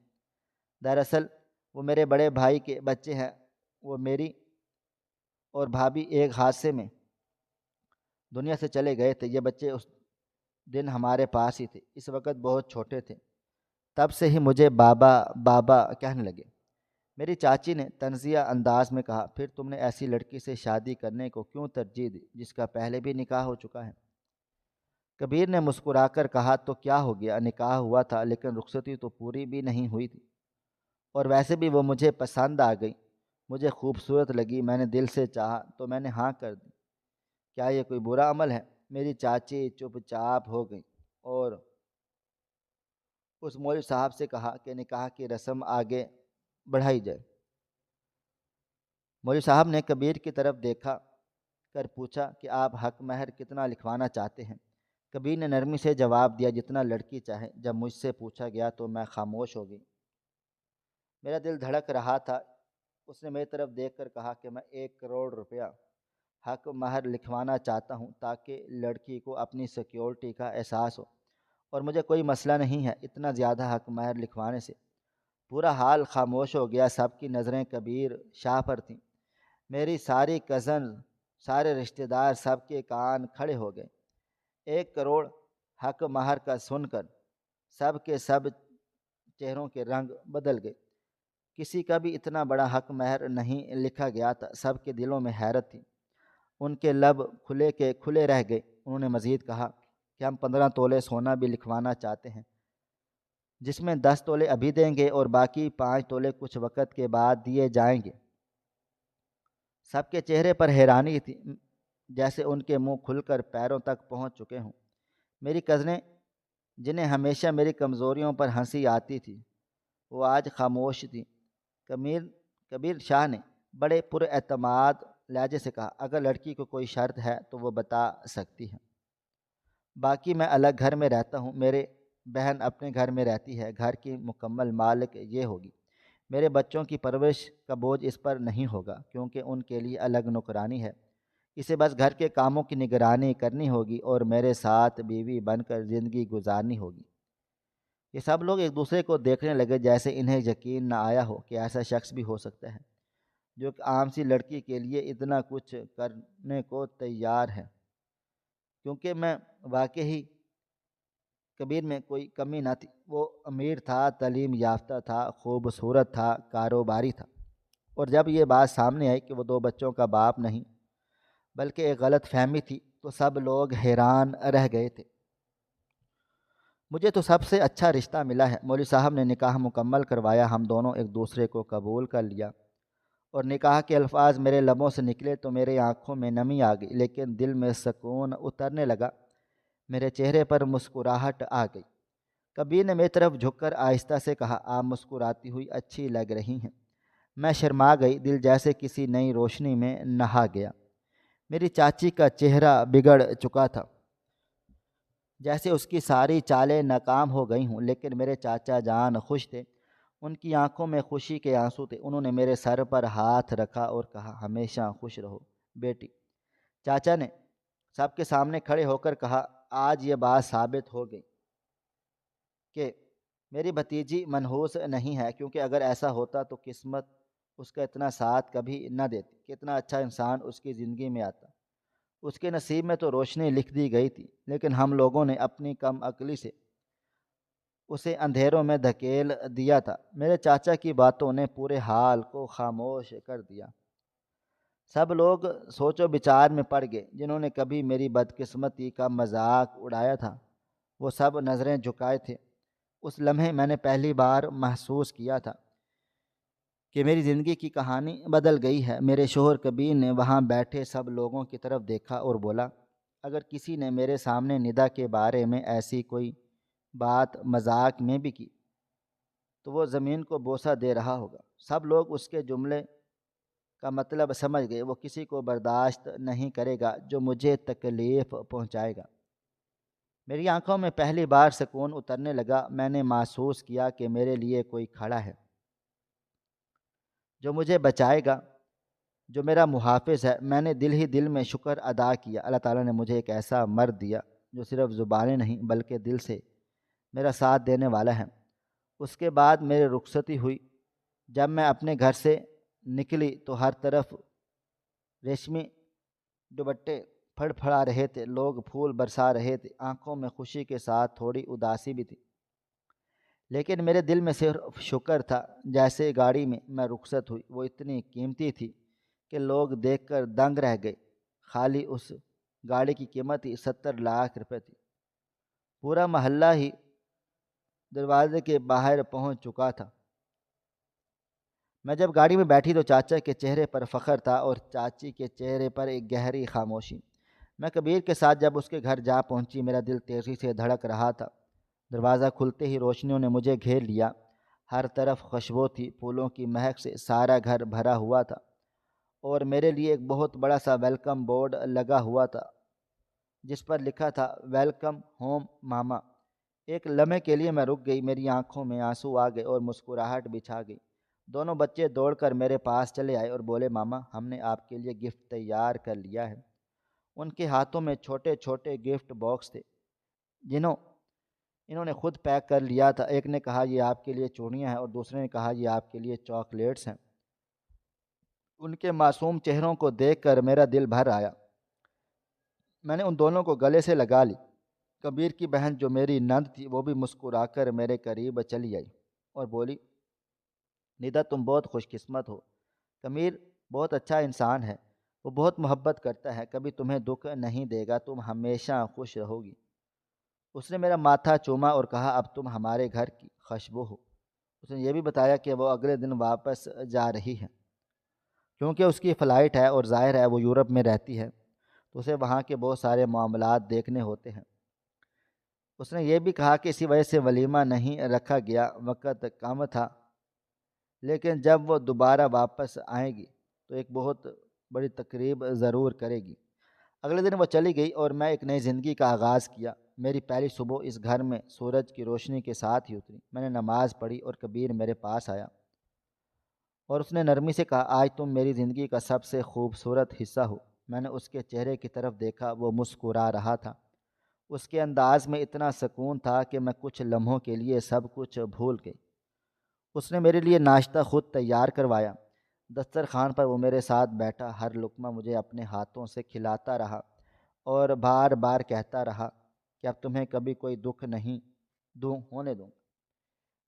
دراصل وہ میرے بڑے بھائی کے بچے ہیں، وہ میری اور بھابھی ایک حادثے میں دنیا سے چلے گئے تھے۔ یہ بچے اس دن ہمارے پاس ہی تھے، اس وقت بہت چھوٹے تھے، تب سے ہی مجھے بابا بابا کہنے لگے۔ میری چاچی نے طنزیہ انداز میں کہا، پھر تم نے ایسی لڑکی سے شادی کرنے کو کیوں ترجیح دی جس کا پہلے بھی نکاح ہو چکا ہے؟ کبیر نے مسکرا کر کہا، تو کیا ہو گیا، نکاح ہوا تھا لیکن رخصتی تو پوری بھی نہیں ہوئی تھی، اور ویسے بھی وہ مجھے پسند آ گئی، مجھے خوبصورت لگی، میں نے دل سے چاہا تو میں نے ہاں کر دی، کیا یہ کوئی برا عمل ہے؟ میری چاچی چپ چاپ ہو گئی اور اس مولوی صاحب سے کہا کہ نکاح کی رسم آگے بڑھائی جائے۔ مولوی صاحب نے کبیر کی طرف دیکھا کر پوچھا کہ آپ حق مہر کتنا لکھوانا چاہتے ہیں؟ کبیر نے نرمی سے جواب دیا، جتنا لڑکی چاہے۔ جب مجھ سے پوچھا گیا تو میں خاموش ہو گئی، میرا دل دھڑک رہا تھا۔ اس نے میری طرف دیکھ کر کہا کہ میں 1 کروڑ روپیہ حق مہر لکھوانا چاہتا ہوں تاکہ لڑکی کو اپنی سیکیورٹی کا احساس ہو، اور مجھے کوئی مسئلہ نہیں ہے اتنا زیادہ حق مہر لکھوانے سے۔ پورا حال خاموش ہو گیا، سب کی نظریں کبیر شاہ پر تھیں۔ میری ساری کزن، سارے رشتہ دار، سب کے کان کھڑے ہو گئے۔ 1 کروڑ حق مہر کا سن کر سب کے سب چہروں کے رنگ بدل گئے۔ کسی کا بھی اتنا بڑا حق مہر نہیں لکھا گیا تھا۔ سب کے دلوں میں حیرت تھی، ان کے لب کھلے کے کھلے رہ گئے۔ انہوں نے مزید کہا کہ ہم 15 تولے سونا بھی لکھوانا چاہتے ہیں، جس میں 10 تولے ابھی دیں گے اور باقی 5 تولے کچھ وقت کے بعد دیے جائیں گے۔ سب کے چہرے پر حیرانی تھی، جیسے ان کے منہ کھل کر پیروں تک پہنچ چکے ہوں۔ میری کزنیں، جنہیں ہمیشہ میری کمزوریوں پر ہنسی آتی تھی، وہ آج خاموش تھیں۔ کبیر شاہ نے بڑے پر اعتماد لہجے سے کہا، اگر لڑکی کو کوئی شرط ہے تو وہ بتا سکتی ہے، باقی میں الگ گھر میں رہتا ہوں، میرے بہن اپنے گھر میں رہتی ہے، گھر کی مکمل مالک یہ ہوگی۔ میرے بچوں کی پرورش کا بوجھ اس پر نہیں ہوگا کیونکہ ان کے لیے الگ نوکرانی ہے، اسے بس گھر کے کاموں کی نگرانی کرنی ہوگی اور میرے ساتھ بیوی بن کر زندگی گزارنی ہوگی۔ یہ سب لوگ ایک دوسرے کو دیکھنے لگے جیسے انہیں یقین نہ آیا ہو کہ ایسا شخص بھی ہو سکتا ہے جو ایک عام سی لڑکی کے لیے اتنا کچھ کرنے کو تیار ہے۔ کیونکہ میں واقعی کبیر میں کوئی کمی نہ تھی، وہ امیر تھا، تعلیم یافتہ تھا، خوبصورت تھا، کاروباری تھا، اور جب یہ بات سامنے آئی کہ وہ 2 بچوں کا باپ نہیں بلکہ ایک غلط فہمی تھی تو سب لوگ حیران رہ گئے تھے۔ مجھے تو سب سے اچھا رشتہ ملا ہے۔ مولوی صاحب نے نکاح مکمل کروایا، ہم دونوں ایک دوسرے کو قبول کر لیا، اور نکاح کے الفاظ میرے لبوں سے نکلے تو میری آنکھوں میں نمی آ گئی، لیکن دل میں سکون اترنے لگا، میرے چہرے پر مسکراہٹ آ گئی۔ کبیر نے میری طرف جھک کر آہستہ سے کہا، آپ مسکراتی ہوئی اچھی لگ رہی ہیں۔ میں شرما گئی، دل جیسے کسی نئی روشنی میں نہا گیا۔ میری چاچی کا چہرہ بگڑ چکا تھا، جیسے اس کی ساری چالیں ناکام ہو گئی ہوں، لیکن میرے چاچا جان خوش تھے، ان کی آنکھوں میں خوشی کے آنسو تھے۔ انہوں نے میرے سر پر ہاتھ رکھا اور کہا، ہمیشہ خوش رہو بیٹی۔ چاچا نے سب کے سامنے کھڑے ہو کر کہا، آج یہ بات ثابت ہو گئی کہ میری بھتیجی منحوس نہیں ہے، کیونکہ اگر ایسا ہوتا تو قسمت اس کا اتنا ساتھ کبھی نہ دیتی، کتنا اچھا انسان اس کی زندگی میں آتا، اس کے نصیب میں تو روشنی لکھ دی گئی تھی، لیکن ہم لوگوں نے اپنی کم عقلی سے اسے اندھیروں میں دھکیل دیا تھا۔ میرے چاچا کی باتوں نے پورے حال کو خاموش کر دیا۔ سب لوگ سوچ و بچار میں پڑ گئے، جنہوں نے کبھی میری بدقسمتی کا مذاق اڑایا تھا وہ سب نظریں جھکائے تھے۔ اس لمحے میں نے پہلی بار محسوس کیا تھا کہ میری زندگی کی کہانی بدل گئی ہے۔ میرے شوہر کبیر نے وہاں بیٹھے سب لوگوں کی طرف دیکھا اور بولا، اگر کسی نے میرے سامنے ندا کے بارے میں ایسی کوئی بات مذاق میں بھی کی تو وہ زمین کو بوسہ دے رہا ہوگا۔ سب لوگ اس کے جملے کا مطلب سمجھ گئے، وہ کسی کو برداشت نہیں کرے گا جو مجھے تکلیف پہنچائے گا۔ میری آنکھوں میں پہلی بار سکون اترنے لگا، میں نے محسوس کیا کہ میرے لیے کوئی کھڑا ہے جو مجھے بچائے گا، جو میرا محافظ ہے۔ میں نے دل ہی دل میں شکر ادا کیا، اللہ تعالیٰ نے مجھے ایک ایسا مرد دیا جو صرف زبانیں نہیں بلکہ دل سے میرا ساتھ دینے والا ہے۔ اس کے بعد میری رخصتی ہوئی۔ جب میں اپنے گھر سے نکلی تو ہر طرف ریشمی دوپٹے پھڑ پھڑا رہے تھے، لوگ پھول برسا رہے تھے، آنکھوں میں خوشی کے ساتھ تھوڑی اداسی بھی تھی، لیکن میرے دل میں صرف شکر تھا۔ جیسے گاڑی میں رخصت ہوئی وہ اتنی قیمتی تھی کہ لوگ دیکھ کر دنگ رہ گئے۔ خالی اس گاڑی کی قیمت ہی 70 لاکھ روپے تھی۔ پورا محلہ ہی دروازے کے باہر پہنچ چکا تھا۔ میں جب گاڑی میں بیٹھی تو چاچا کے چہرے پر فخر تھا اور چاچی کے چہرے پر ایک گہری خاموشی۔ میں کبیر کے ساتھ جب اس کے گھر جا پہنچی میرا دل تیزی سے دھڑک رہا تھا۔ دروازہ کھلتے ہی روشنیوں نے مجھے گھیر لیا۔ ہر طرف خوشبو تھی، پھولوں کی مہک سے سارا گھر بھرا ہوا تھا، اور میرے لیے ایک بہت بڑا سا ویلکم بورڈ لگا ہوا تھا جس پر لکھا تھا ویلکم ہوم ماما۔ ایک لمحے کے لیے میں رک گئی، میری آنکھوں میں آنسو آ گئے اور مسکراہٹ بھی چھا گئی۔ دونوں بچے دوڑ کر میرے پاس چلے آئے اور بولے ماما ہم نے آپ کے لیے گفٹ تیار کر لیا ہے۔ ان کے ہاتھوں میں چھوٹے چھوٹے گفٹ باکس تھے جنہوں انہوں نے خود پیک کر لیا تھا۔ ایک نے کہا یہ آپ کے لیے چوڑیاں ہیں اور دوسرے نے کہا یہ آپ کے لیے چاکلیٹس ہیں۔ ان کے معصوم چہروں کو دیکھ کر میرا دل بھر آیا۔ میں نے ان دونوں کو گلے سے لگا لی۔ کبیر کی بہن جو میری نند تھی وہ بھی مسکرا کر میرے قریب چلی آئی اور بولی ندا تم بہت خوش قسمت ہو، کبیر بہت اچھا انسان ہے، وہ بہت محبت کرتا ہے، کبھی تمہیں دکھ نہیں دے گا، تم ہمیشہ خوش رہو گی۔ اس نے میرا ماتھا چوما اور کہا اب تم ہمارے گھر کی خوشبو ہو۔ اس نے یہ بھی بتایا کہ وہ اگلے دن واپس جا رہی ہے کیونکہ اس کی فلائٹ ہے اور ظاہر ہے وہ یورپ میں رہتی ہے تو اسے وہاں کے بہت سارے معاملات دیکھنے ہوتے ہیں۔ اس نے یہ بھی کہا کہ اسی وجہ سے ولیمہ نہیں رکھا گیا، وقت کم تھا، لیکن جب وہ دوبارہ واپس آئے گی تو ایک بہت بڑی تقریب ضرور کرے گی۔ اگلے دن وہ چلی گئی اور میں ایک نئی زندگی کا آغاز کیا۔ میری پہلی صبح اس گھر میں سورج کی روشنی کے ساتھ ہی اتری۔ میں نے نماز پڑھی اور کبیر میرے پاس آیا اور اس نے نرمی سے کہا آج تم میری زندگی کا سب سے خوبصورت حصہ ہو۔ میں نے اس کے چہرے کی طرف دیکھا، وہ مسکرا رہا تھا۔ اس کے انداز میں اتنا سکون تھا کہ میں کچھ لمحوں کے لیے سب کچھ بھول گئی۔ اس نے میرے لیے ناشتہ خود تیار کروایا۔ دسترخوان پر وہ میرے ساتھ بیٹھا، ہر لقمہ مجھے اپنے ہاتھوں سے کھلاتا رہا اور بار بار کہتا رہا کہ اب تمہیں کبھی کوئی دکھ نہیں ہونے دوں۔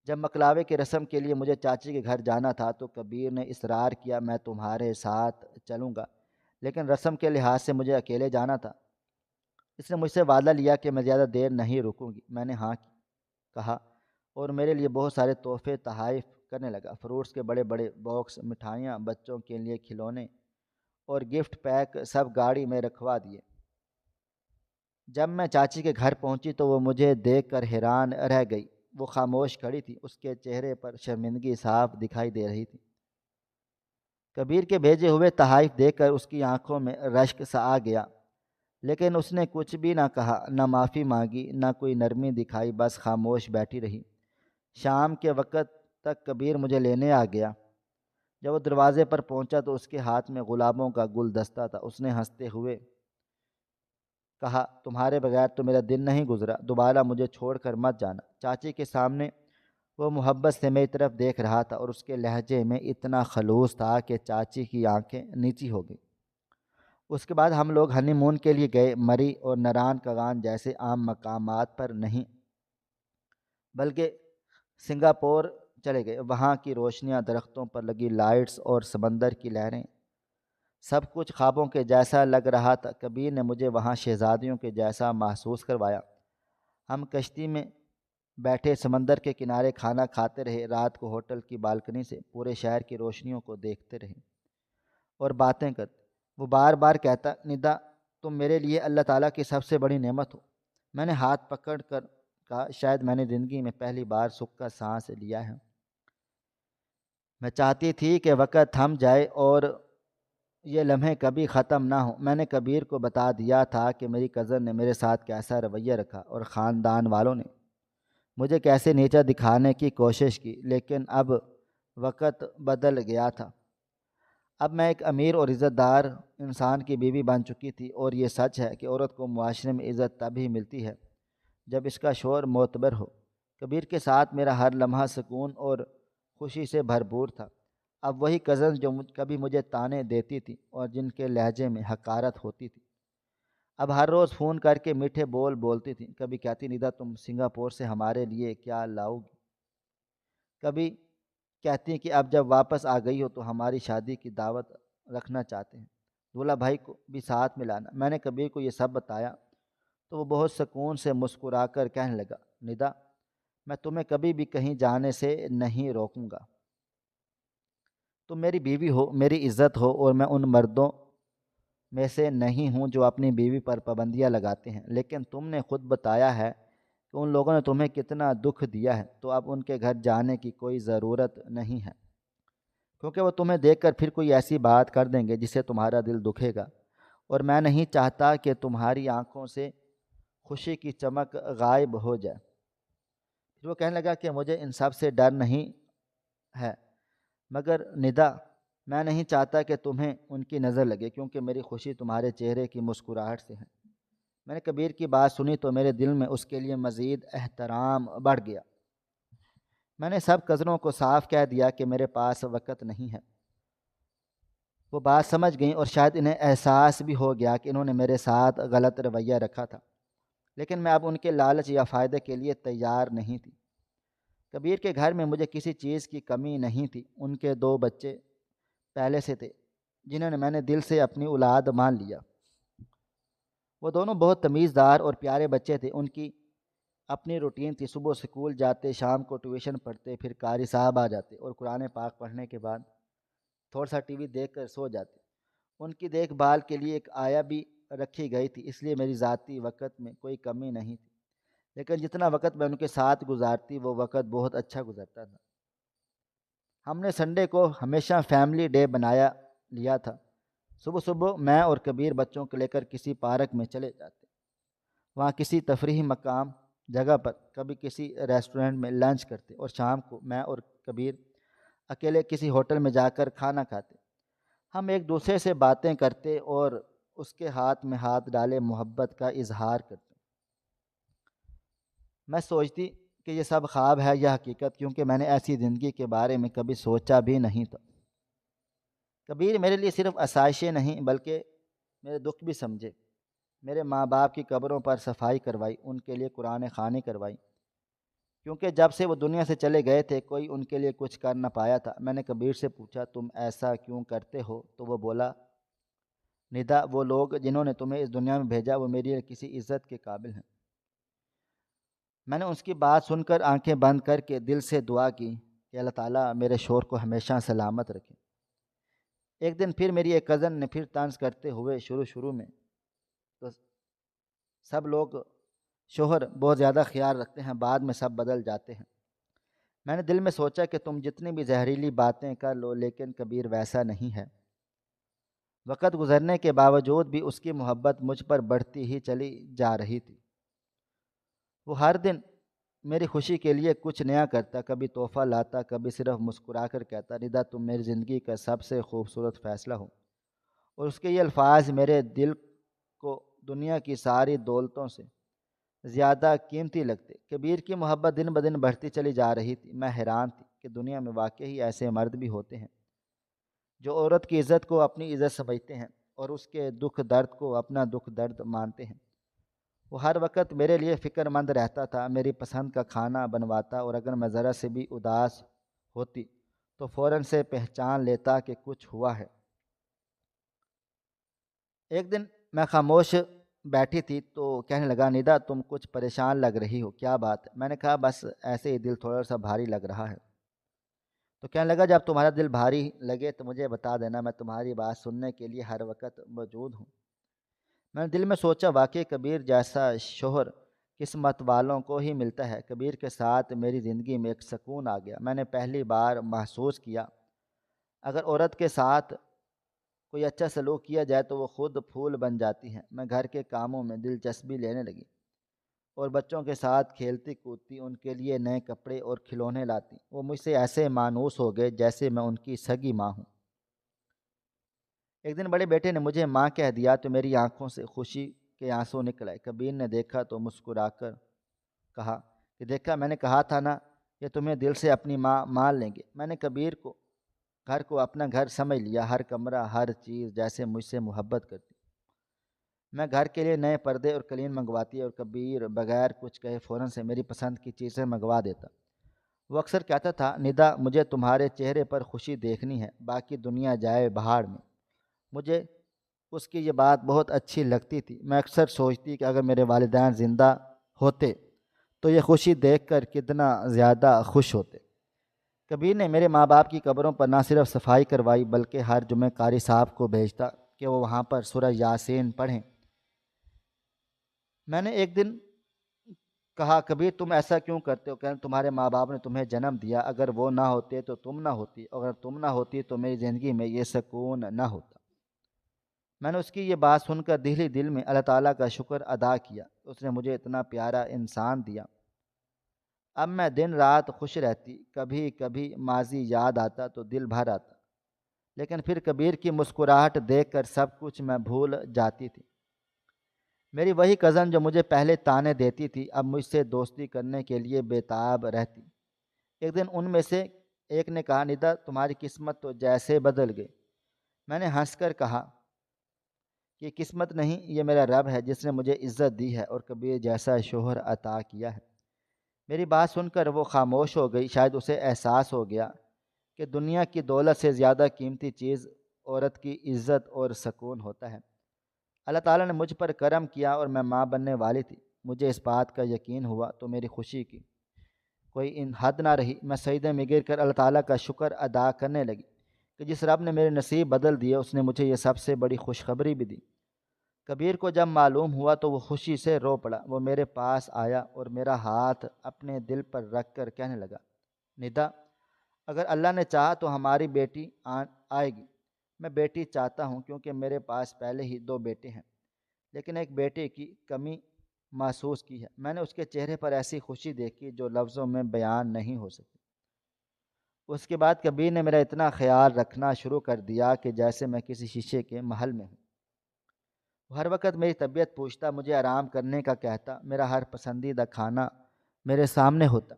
جب مکلاوے کی رسم کے لیے مجھے چاچی کے گھر جانا تھا تو کبیر نے اصرار کیا میں تمہارے ساتھ چلوں گا، لیکن رسم کے لحاظ سے مجھے اکیلے جانا تھا۔ اس نے مجھ سے وعدہ لیا کہ میں زیادہ دیر نہیں رکوں گی۔ میں نے ہاں کہا اور میرے لیے بہت سارے تحفے تحائف کرنے لگا، فروٹس کے بڑے بڑے باکس، مٹھائیاں، بچوں کے لیے کھلونے اور گفٹ پیک سب گاڑی میں رکھوا دیے۔ جب میں چاچی کے گھر پہنچی تو وہ مجھے دیکھ کر حیران رہ گئی۔ وہ خاموش کھڑی تھی، اس کے چہرے پر شرمندگی صاف دکھائی دے رہی تھی۔ کبیر کے بھیجے ہوئے تحائف دیکھ کر اس کی آنکھوں میں رشک سا آ گیا، لیکن اس نے کچھ بھی نہ کہا، نہ معافی مانگی، نہ کوئی نرمی دکھائی، بس خاموش بیٹھی رہی۔ شام کے وقت تک کبیر مجھے لینے آ گیا۔ جب وہ دروازے پر پہنچا تو اس کے ہاتھ میں گلابوں کا گلدستہ تھا۔ اس نے ہنستے ہوئے کہا تمہارے بغیر تو میرا دن نہیں گزرا، دوبارہ مجھے چھوڑ کر مت جانا۔ چاچی کے سامنے وہ محبت سے میری طرف دیکھ رہا تھا اور اس کے لہجے میں اتنا خلوص تھا کہ چاچی کی آنکھیں نیچی ہو گئیں۔ اس کے بعد ہم لوگ ہنی مون کے لیے گئے، مری اور نران کغان جیسے عام مقامات پر نہیں بلکہ سنگاپور چلے گئے۔ وہاں کی روشنیاں، درختوں پر لگی لائٹس اور سمندر کی لہریں، سب کچھ خوابوں کے جیسا لگ رہا تھا۔ کبیر نے مجھے وہاں شہزادیوں کے جیسا محسوس کروایا۔ ہم کشتی میں بیٹھے سمندر کے کنارے کھانا کھاتے رہے، رات کو ہوٹل کی بالکنی سے پورے شہر کی روشنیوں کو دیکھتے رہے اور باتیں کرتے۔ وہ بار بار کہتا ندا تم میرے لیے اللہ تعالیٰ کی سب سے بڑی نعمت ہو۔ میں نے ہاتھ پکڑ کر کہا شاید میں نے زندگی میں پہلی بار سکھ کا سانس لیا ہے۔ میں چاہتی تھی کہ وقت تھم جائے اور یہ لمحے کبھی ختم نہ ہوں۔ میں نے کبیر کو بتا دیا تھا کہ میری کزن نے میرے ساتھ کیسا رویہ رکھا اور خاندان والوں نے مجھے کیسے نیچا دکھانے کی کوشش کی، لیکن اب وقت بدل گیا تھا۔ اب میں ایک امیر اور عزت دار انسان کی بیوی بن چکی تھی، اور یہ سچ ہے کہ عورت کو معاشرے میں عزت تب ہی ملتی ہے جب اس کا شوہر معتبر ہو۔ کبیر کے ساتھ میرا ہر لمحہ سکون اور خوشی سے بھرپور تھا۔ اب وہی کزن جو کبھی مجھے تانے دیتی تھی اور جن کے لہجے میں حقارت ہوتی تھی، اب ہر روز فون کر کے میٹھے بول بولتی تھیں۔ کبھی کہتی ندا تم سنگاپور سے ہمارے لیے کیا لاؤ گی؟ کبھی کہتی ہیں کہ اب جب واپس آ گئی ہو تو ہماری شادی کی دعوت رکھنا چاہتے ہیں، دولہا بھائی کو بھی ساتھ میں لانا۔ میں نے کبیر کو یہ سب بتایا تو وہ بہت سکون سے مسکرا کر کہنے لگا، ندا، میں تمہیں کبھی بھی کہیں جانے سے نہیں روکوں گا۔ تم میری بیوی ہو، میری عزت ہو، اور میں ان مردوں میں سے نہیں ہوں جو اپنی بیوی پر پابندیاں لگاتے ہیں، لیکن تم نے خود بتایا ہے کہ ان لوگوں نے تمہیں کتنا دکھ دیا ہے، تو اب ان کے گھر جانے کی کوئی ضرورت نہیں ہے، کیونکہ وہ تمہیں دیکھ کر پھر کوئی ایسی بات کر دیں گے جس سے تمہارا دل دکھے گا، اور میں نہیں چاہتا کہ تمہاری آنکھوں سے خوشی کی چمک غائب ہو جائے۔ پھر وہ کہنے لگا کہ مجھے ان سب سے ڈر نہیں ہے، مگر ندا، میں نہیں چاہتا کہ تمہیں ان کی نظر لگے، کیونکہ میری خوشی تمہارے چہرے کی مسکراہٹ سے ہے۔ میں نے کبیر کی بات سنی تو میرے دل میں اس کے لیے مزید احترام بڑھ گیا۔ میں نے سب کزنوں کو صاف کہہ دیا کہ میرے پاس وقت نہیں ہے۔ وہ بات سمجھ گئیں اور شاید انہیں احساس بھی ہو گیا کہ انہوں نے میرے ساتھ غلط رویہ رکھا تھا، لیکن میں اب ان کے لالچ یا فائدے کے لیے تیار نہیں تھی۔ کبیر کے گھر میں مجھے کسی چیز کی کمی نہیں تھی۔ ان کے 2 بچے پہلے سے تھے جنہوں نے میں نے دل سے اپنی اولاد مان لیا۔ وہ دونوں بہت تمیزدار اور پیارے بچے تھے۔ ان کی اپنی روٹین تھی، صبح اسکول جاتے، شام کو ٹیوشن پڑھتے، پھر قاری صاحب آ جاتے اور قرآن پاک پڑھنے کے بعد تھوڑا سا ٹی وی دیکھ کر سو جاتے۔ ان کی دیکھ بھال کے لیے ایک آیا بھی رکھی گئی تھی، اس لیے میری ذاتی وقت میں کوئی کمی نہیں تھی، لیکن جتنا وقت میں ان کے ساتھ گزارتی وہ وقت بہت اچھا گزرتا تھا۔ ہم نے سنڈے کو ہمیشہ فیملی ڈے بنایا لیا تھا۔ صبح صبح میں اور کبیر بچوں کو لے کر کسی پارک میں چلے جاتے، وہاں کسی تفریحی مقام جگہ پر، کبھی کسی ریسٹورنٹ میں لنچ کرتے، اور شام کو میں اور کبیر اکیلے کسی ہوٹل میں جا کر کھانا کھاتے۔ ہم ایک دوسرے سے باتیں کرتے اور اس کے ہاتھ میں ہاتھ ڈالے محبت کا اظہار کرتے۔ میں سوچتی کہ یہ سب خواب ہے یا حقیقت، کیونکہ میں نے ایسی زندگی کے بارے میں کبھی سوچا بھی نہیں تھا۔ کبیر میرے لیے صرف آسائشیں نہیں بلکہ میرے دکھ بھی سمجھے۔ میرے ماں باپ کی قبروں پر صفائی کروائی، ان کے لیے قرآن خوانی کروائی، کیونکہ جب سے وہ دنیا سے چلے گئے تھے کوئی ان کے لیے کچھ کر نہ پایا تھا۔ میں نے کبیر سے پوچھا، تم ایسا کیوں کرتے ہو؟ تو وہ بولا، ندا، وہ لوگ جنہوں نے تمہیں اس دنیا میں بھیجا وہ میری کسی عزت کے قابل ہیں۔ میں نے اس کی بات سن کر آنکھیں بند کر کے دل سے دعا کی کہ اللہ تعالیٰ میرے شوہر کو ہمیشہ سلامت رکھے۔ ایک دن پھر میری ایک کزن نے پھر طنز کرتے ہوئے شروع میں تو سب لوگ شوہر بہت زیادہ خیال رکھتے ہیں، بعد میں سب بدل جاتے ہیں۔ میں نے دل میں سوچا کہ تم جتنی بھی زہریلی باتیں کر لو لیکن کبیر ویسا نہیں ہے۔ وقت گزرنے کے باوجود بھی اس کی محبت مجھ پر بڑھتی ہی چلی جا رہی تھی۔ وہ ہر دن میری خوشی کے لیے کچھ نیا کرتا، کبھی تحفہ لاتا، کبھی صرف مسکرا کر کہتا، ندا، تم میری زندگی کا سب سے خوبصورت فیصلہ ہو۔ اور اس کے یہ الفاظ میرے دل کو دنیا کی ساری دولتوں سے زیادہ قیمتی لگتے۔ کبیر کی محبت دن بدن بڑھتی چلی جا رہی تھی۔ میں حیران تھی کہ دنیا میں واقعی ایسے مرد بھی ہوتے ہیں جو عورت کی عزت کو اپنی عزت سمجھتے ہیں اور اس کے دکھ درد کو اپنا دکھ درد مانتے ہیں۔ وہ ہر وقت میرے لیے فکر مند رہتا تھا، میری پسند کا کھانا بنواتا، اور اگر میں ذرا سے بھی اداس ہوتی تو فوراً سے پہچان لیتا کہ کچھ ہوا ہے۔ ایک دن میں خاموش بیٹھی تھی تو کہنے لگا، ندا، تم کچھ پریشان لگ رہی ہو، کیا بات؟ میں نے کہا، بس ایسے ہی دل تھوڑا سا بھاری لگ رہا ہے۔ تو کہنے لگا، جب تمہارا دل بھاری لگے تو مجھے بتا دینا، میں تمہاری بات سننے کے لیے ہر وقت موجود ہوں۔ میں نے دل میں سوچا، واقعی کبیر جیسا شوہر قسمت والوں کو ہی ملتا ہے۔ کبیر کے ساتھ میری زندگی میں ایک سکون آ گیا۔ میں نے پہلی بار محسوس کیا اگر عورت کے ساتھ کوئی اچھا سلوک کیا جائے تو وہ خود پھول بن جاتی ہے۔ میں گھر کے کاموں میں دلچسپی لینے لگی اور بچوں کے ساتھ کھیلتی کودتی، ان کے لیے نئے کپڑے اور کھلونے لاتی۔ وہ مجھ سے ایسے مانوس ہو گئے جیسے میں ان کی سگی ماں ہوں۔ ایک دن بڑے بیٹے نے مجھے ماں کہہ دیا تو میری آنکھوں سے خوشی کے آنسو نکل آئے۔ کبیر نے دیکھا تو مسکرا کر کہا کہ دیکھا، میں نے کہا تھا نا، یہ تمہیں دل سے اپنی ماں مان لیں گے۔ میں نے کبیر کو گھر کو اپنا گھر سمجھ لیا، ہر کمرہ، ہر چیز جیسے مجھ سے محبت کرتی۔ میں گھر کے لیے نئے پردے اور قالین منگواتی اور کبیر بغیر کچھ کہے فوراً سے میری پسند کی چیزیں منگوا دیتا۔ وہ اکثر کہتا تھا، ندا مجھے تمہارے چہرے پر خوشی دیکھنی ہے، باقی دنیا جائے بہاڑ میں۔ مجھے اس کی یہ بات بہت اچھی لگتی تھی۔ میں اکثر سوچتی کہ اگر میرے والدین زندہ ہوتے تو یہ خوشی دیکھ کر کتنا زیادہ خوش ہوتے۔ کبیر نے میرے ماں باپ کی قبروں پر نہ صرف صفائی کروائی بلکہ ہر جمعہ قاری صاحب کو بھیجتا کہ وہ وہاں پر سورہ یاسین پڑھیں۔ میں نے ایک دن کہا، کبیر تم ایسا کیوں کرتے ہو؟ کہ تمہارے ماں باپ نے تمہیں جنم دیا، اگر وہ نہ ہوتے تو تم نہ ہوتی، اگر تم نہ ہوتی تو میری زندگی میں یہ سکون نہ ہوتا۔ میں نے اس کی یہ بات سن کر دل ہی دل میں اللہ تعالیٰ کا شکر ادا کیا، اس نے مجھے اتنا پیارا انسان دیا۔ اب میں دن رات خوش رہتی، کبھی کبھی ماضی یاد آتا تو دل بھر آتا، لیکن پھر کبیر کی مسکراہٹ دیکھ کر سب کچھ میں بھول جاتی تھی۔ میری وہی کزن جو مجھے پہلے تانے دیتی تھی اب مجھ سے دوستی کرنے کے لیے بےتاب رہتی۔ ایک دن ان میں سے ایک نے کہا، ندا تمہاری قسمت تو جیسے بدل گئی۔ میں نے ہنس کر کہا کہ قسمت نہیں، یہ میرا رب ہے جس نے مجھے عزت دی ہے اور کبیر جیسا شوہر عطا کیا ہے۔ میری بات سن کر وہ خاموش ہو گئی۔ شاید اسے احساس ہو گیا کہ دنیا کی دولت سے زیادہ قیمتی چیز عورت کی عزت اور سکون ہوتا ہے۔ اللہ تعالیٰ نے مجھ پر کرم کیا اور میں ماں بننے والی تھی۔ مجھے اس بات کا یقین ہوا تو میری خوشی کی کوئی حد نہ رہی۔ میں سجدے میں گر کر اللہ تعالیٰ کا شکر ادا کرنے لگی کہ جس رب نے میرے نصیب بدل دیے اس نے مجھے یہ سب سے بڑی خوشخبری بھی دی۔ کبیر کو جب معلوم ہوا تو وہ خوشی سے رو پڑا۔ وہ میرے پاس آیا اور میرا ہاتھ اپنے دل پر رکھ کر کہنے لگا، ندا اگر اللہ نے چاہا تو ہماری بیٹی آئے گی۔ میں بیٹی چاہتا ہوں کیونکہ میرے پاس پہلے ہی 2 بیٹے ہیں، لیکن ایک بیٹے کی کمی محسوس کی ہے۔ میں نے اس کے چہرے پر ایسی خوشی دیکھی جو لفظوں میں بیان نہیں ہو سکتی۔ اس کے بعد کبیر نے میرا اتنا خیال رکھنا شروع کر دیا کہ جیسے میں کسی شیشے کے محل میں ہوں۔ ہر وقت میری طبیعت پوچھتا، مجھے آرام کرنے کا کہتا، میرا ہر پسندیدہ کھانا میرے سامنے ہوتا۔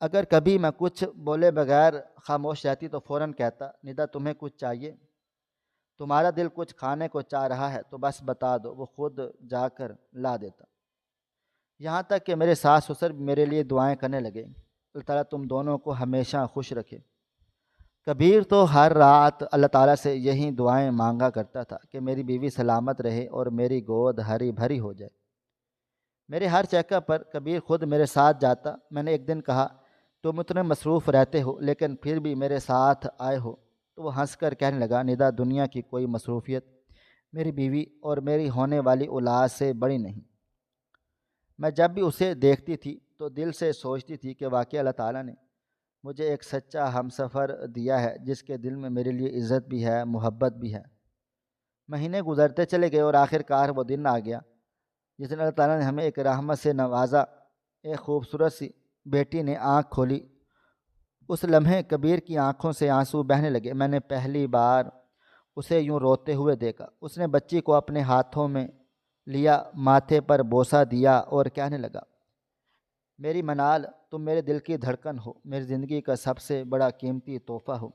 اگر کبھی میں کچھ بولے بغیر خاموش رہتی تو فوراً کہتا، ندا تمہیں کچھ چاہیے؟ تمہارا دل کچھ کھانے کو چاہ رہا ہے تو بس بتا دو، وہ خود جا کر لا دیتا۔ یہاں تک کہ میرے ساس سسر بھی میرے لیے دعائیں کرنے لگے، اللہ تعالیٰ تم دونوں کو ہمیشہ خوش رکھے۔ کبیر تو ہر رات اللہ تعالیٰ سے یہی دعائیں مانگا کرتا تھا کہ میری بیوی سلامت رہے اور میری گود ہری بھری ہو جائے۔ میرے ہر چیک اپ پر کبیر خود میرے ساتھ جاتا۔ میں نے ایک دن کہا، تم اتنے مصروف رہتے ہو لیکن پھر بھی میرے ساتھ آئے ہو؟ تو وہ ہنس کر کہنے لگا، ندا دنیا کی کوئی مصروفیت میری بیوی اور میری ہونے والی اولاد سے بڑی نہیں۔ میں جب بھی اسے دیکھتی تھی تو دل سے سوچتی تھی کہ واقعی اللہ تعالیٰ نے مجھے ایک سچا ہم سفر دیا ہے جس کے دل میں میرے لیے عزت بھی ہے، محبت بھی ہے۔ مہینے گزرتے چلے گئے اور آخر کار وہ دن آ گیا جس دن اللہ تعالیٰ نے ہمیں ایک رحمت سے نوازا۔ ایک خوبصورت سی بیٹی نے آنکھ کھولی۔ اس لمحے کبیر کی آنکھوں سے آنسو بہنے لگے۔ میں نے پہلی بار اسے یوں روتے ہوئے دیکھا۔ اس نے بچی کو اپنے ہاتھوں میں لیا، ماتھے پر بوسہ دیا اور کہنے لگا، میری منال تم میرے دل کی دھڑکن ہو، میری زندگی کا سب سے بڑا قیمتی تحفہ ہو۔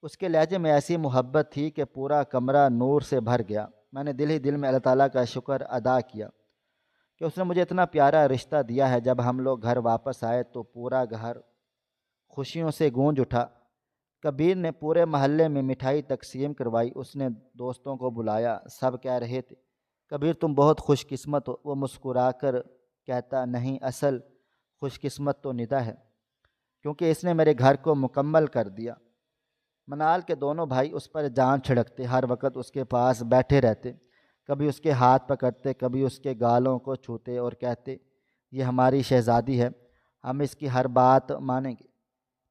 اس کے لہجے میں ایسی محبت تھی کہ پورا کمرہ نور سے بھر گیا۔ میں نے دل ہی دل میں اللہ تعالیٰ کا شکر ادا کیا کہ اس نے مجھے اتنا پیارا رشتہ دیا ہے۔ جب ہم لوگ گھر واپس آئے تو پورا گھر خوشیوں سے گونج اٹھا۔ کبیر نے پورے محلے میں مٹھائی تقسیم کروائی۔ اس نے دوستوں کو بلایا، سب کہہ رہے تھے، کبیر تم بہت خوش قسمت ہو۔ وہ مسکرا کر کہتا، نہیں، اصل خوش قسمت تو ندا ہے کیونکہ اس نے میرے گھر کو مکمل کر دیا۔ منال کے دونوں بھائی اس پر جان چھڑکتے، ہر وقت اس کے پاس بیٹھے رہتے، کبھی اس کے ہاتھ پکڑتے، کبھی اس کے گالوں کو چھوتے اور کہتے، یہ ہماری شہزادی ہے، ہم اس کی ہر بات مانیں گے۔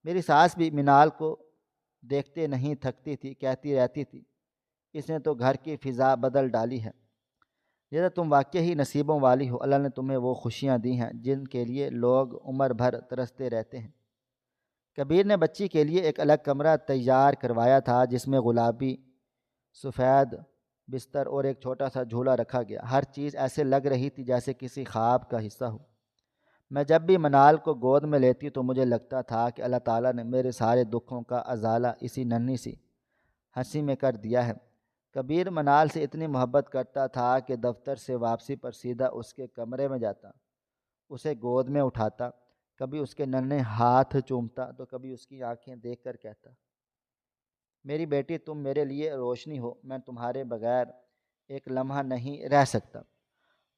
میری ساس بھی منال کو دیکھتے نہیں تھکتی تھی، کہتی رہتی تھی، اس نے تو گھر کی فضا بدل ڈالی ہے۔ یہ تم واقعی ہی نصیبوں والی ہو، اللہ نے تمہیں وہ خوشیاں دی ہیں جن کے لیے لوگ عمر بھر ترستے رہتے ہیں۔ کبیر نے بچی کے لیے ایک الگ کمرہ تیار کروایا تھا جس میں گلابی سفید بستر اور ایک چھوٹا سا جھولا رکھا گیا۔ ہر چیز ایسے لگ رہی تھی جیسے کسی خواب کا حصہ ہو۔ میں جب بھی منال کو گود میں لیتی تو مجھے لگتا تھا کہ اللہ تعالیٰ نے میرے سارے دکھوں کا ازالہ اسی ننھی سی ہنسی میں کر دیا ہے۔ کبیر منال سے اتنی محبت کرتا تھا کہ دفتر سے واپسی پر سیدھا اس کے کمرے میں جاتا، اسے گود میں اٹھاتا، کبھی اس کے ننھے ہاتھ چومتا تو کبھی اس کی آنکھیں دیکھ کر کہتا، میری بیٹی تم میرے لیے روشنی ہو، میں تمہارے بغیر ایک لمحہ نہیں رہ سکتا۔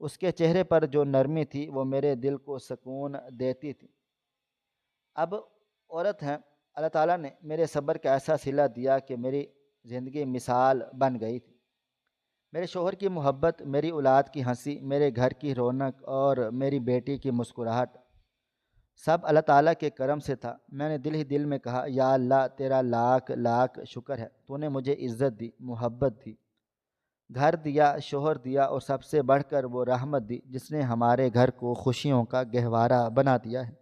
اس کے چہرے پر جو نرمی تھی وہ میرے دل کو سکون دیتی تھی۔ اب عورت ہیں، اللہ تعالیٰ نے میرے صبر کا ایسا صلہ دیا کہ میری زندگی مثال بن گئی تھی۔ میرے شوہر کی محبت، میری اولاد کی ہنسی، میرے گھر کی رونق اور میری بیٹی کی مسکراہٹ، سب اللہ تعالیٰ کے کرم سے تھا۔ میں نے دل ہی دل میں کہا، یا اللہ تیرا لاکھ لاکھ شکر ہے، تو نے مجھے عزت دی، محبت دی، گھر دیا، شوہر دیا، اور سب سے بڑھ کر وہ رحمت دی جس نے ہمارے گھر کو خوشیوں کا گہوارہ بنا دیا ہے۔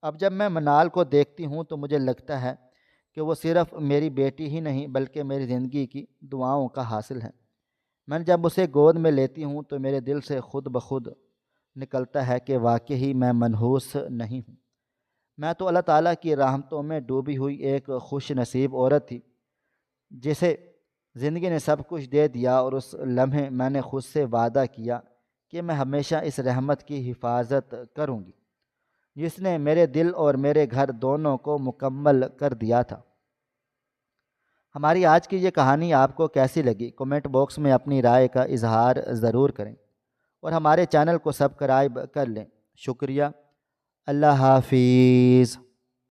اب جب میں منال کو دیکھتی ہوں تو مجھے لگتا ہے کہ وہ صرف میری بیٹی ہی نہیں بلکہ میری زندگی کی دعاؤں کا حاصل ہے۔ میں جب اسے گود میں لیتی ہوں تو میرے دل سے خود بخود نکلتا ہے کہ واقعی میں منحوس نہیں ہوں، میں تو اللہ تعالیٰ کی رحمتوں میں ڈوبی ہوئی ایک خوش نصیب عورت تھی جسے زندگی نے سب کچھ دے دیا، اور اس لمحے میں نے خود سے وعدہ کیا کہ میں ہمیشہ اس رحمت کی حفاظت کروں گی جس نے میرے دل اور میرے گھر دونوں کو مکمل کر دیا تھا۔ ہماری آج کی یہ کہانی آپ کو کیسی لگی؟ کمنٹ باکس میں اپنی رائے کا اظہار ضرور کریں، اور ہمارے چینل کو سبسکرائب کر لیں۔ شکریہ۔ اللہ حافظ۔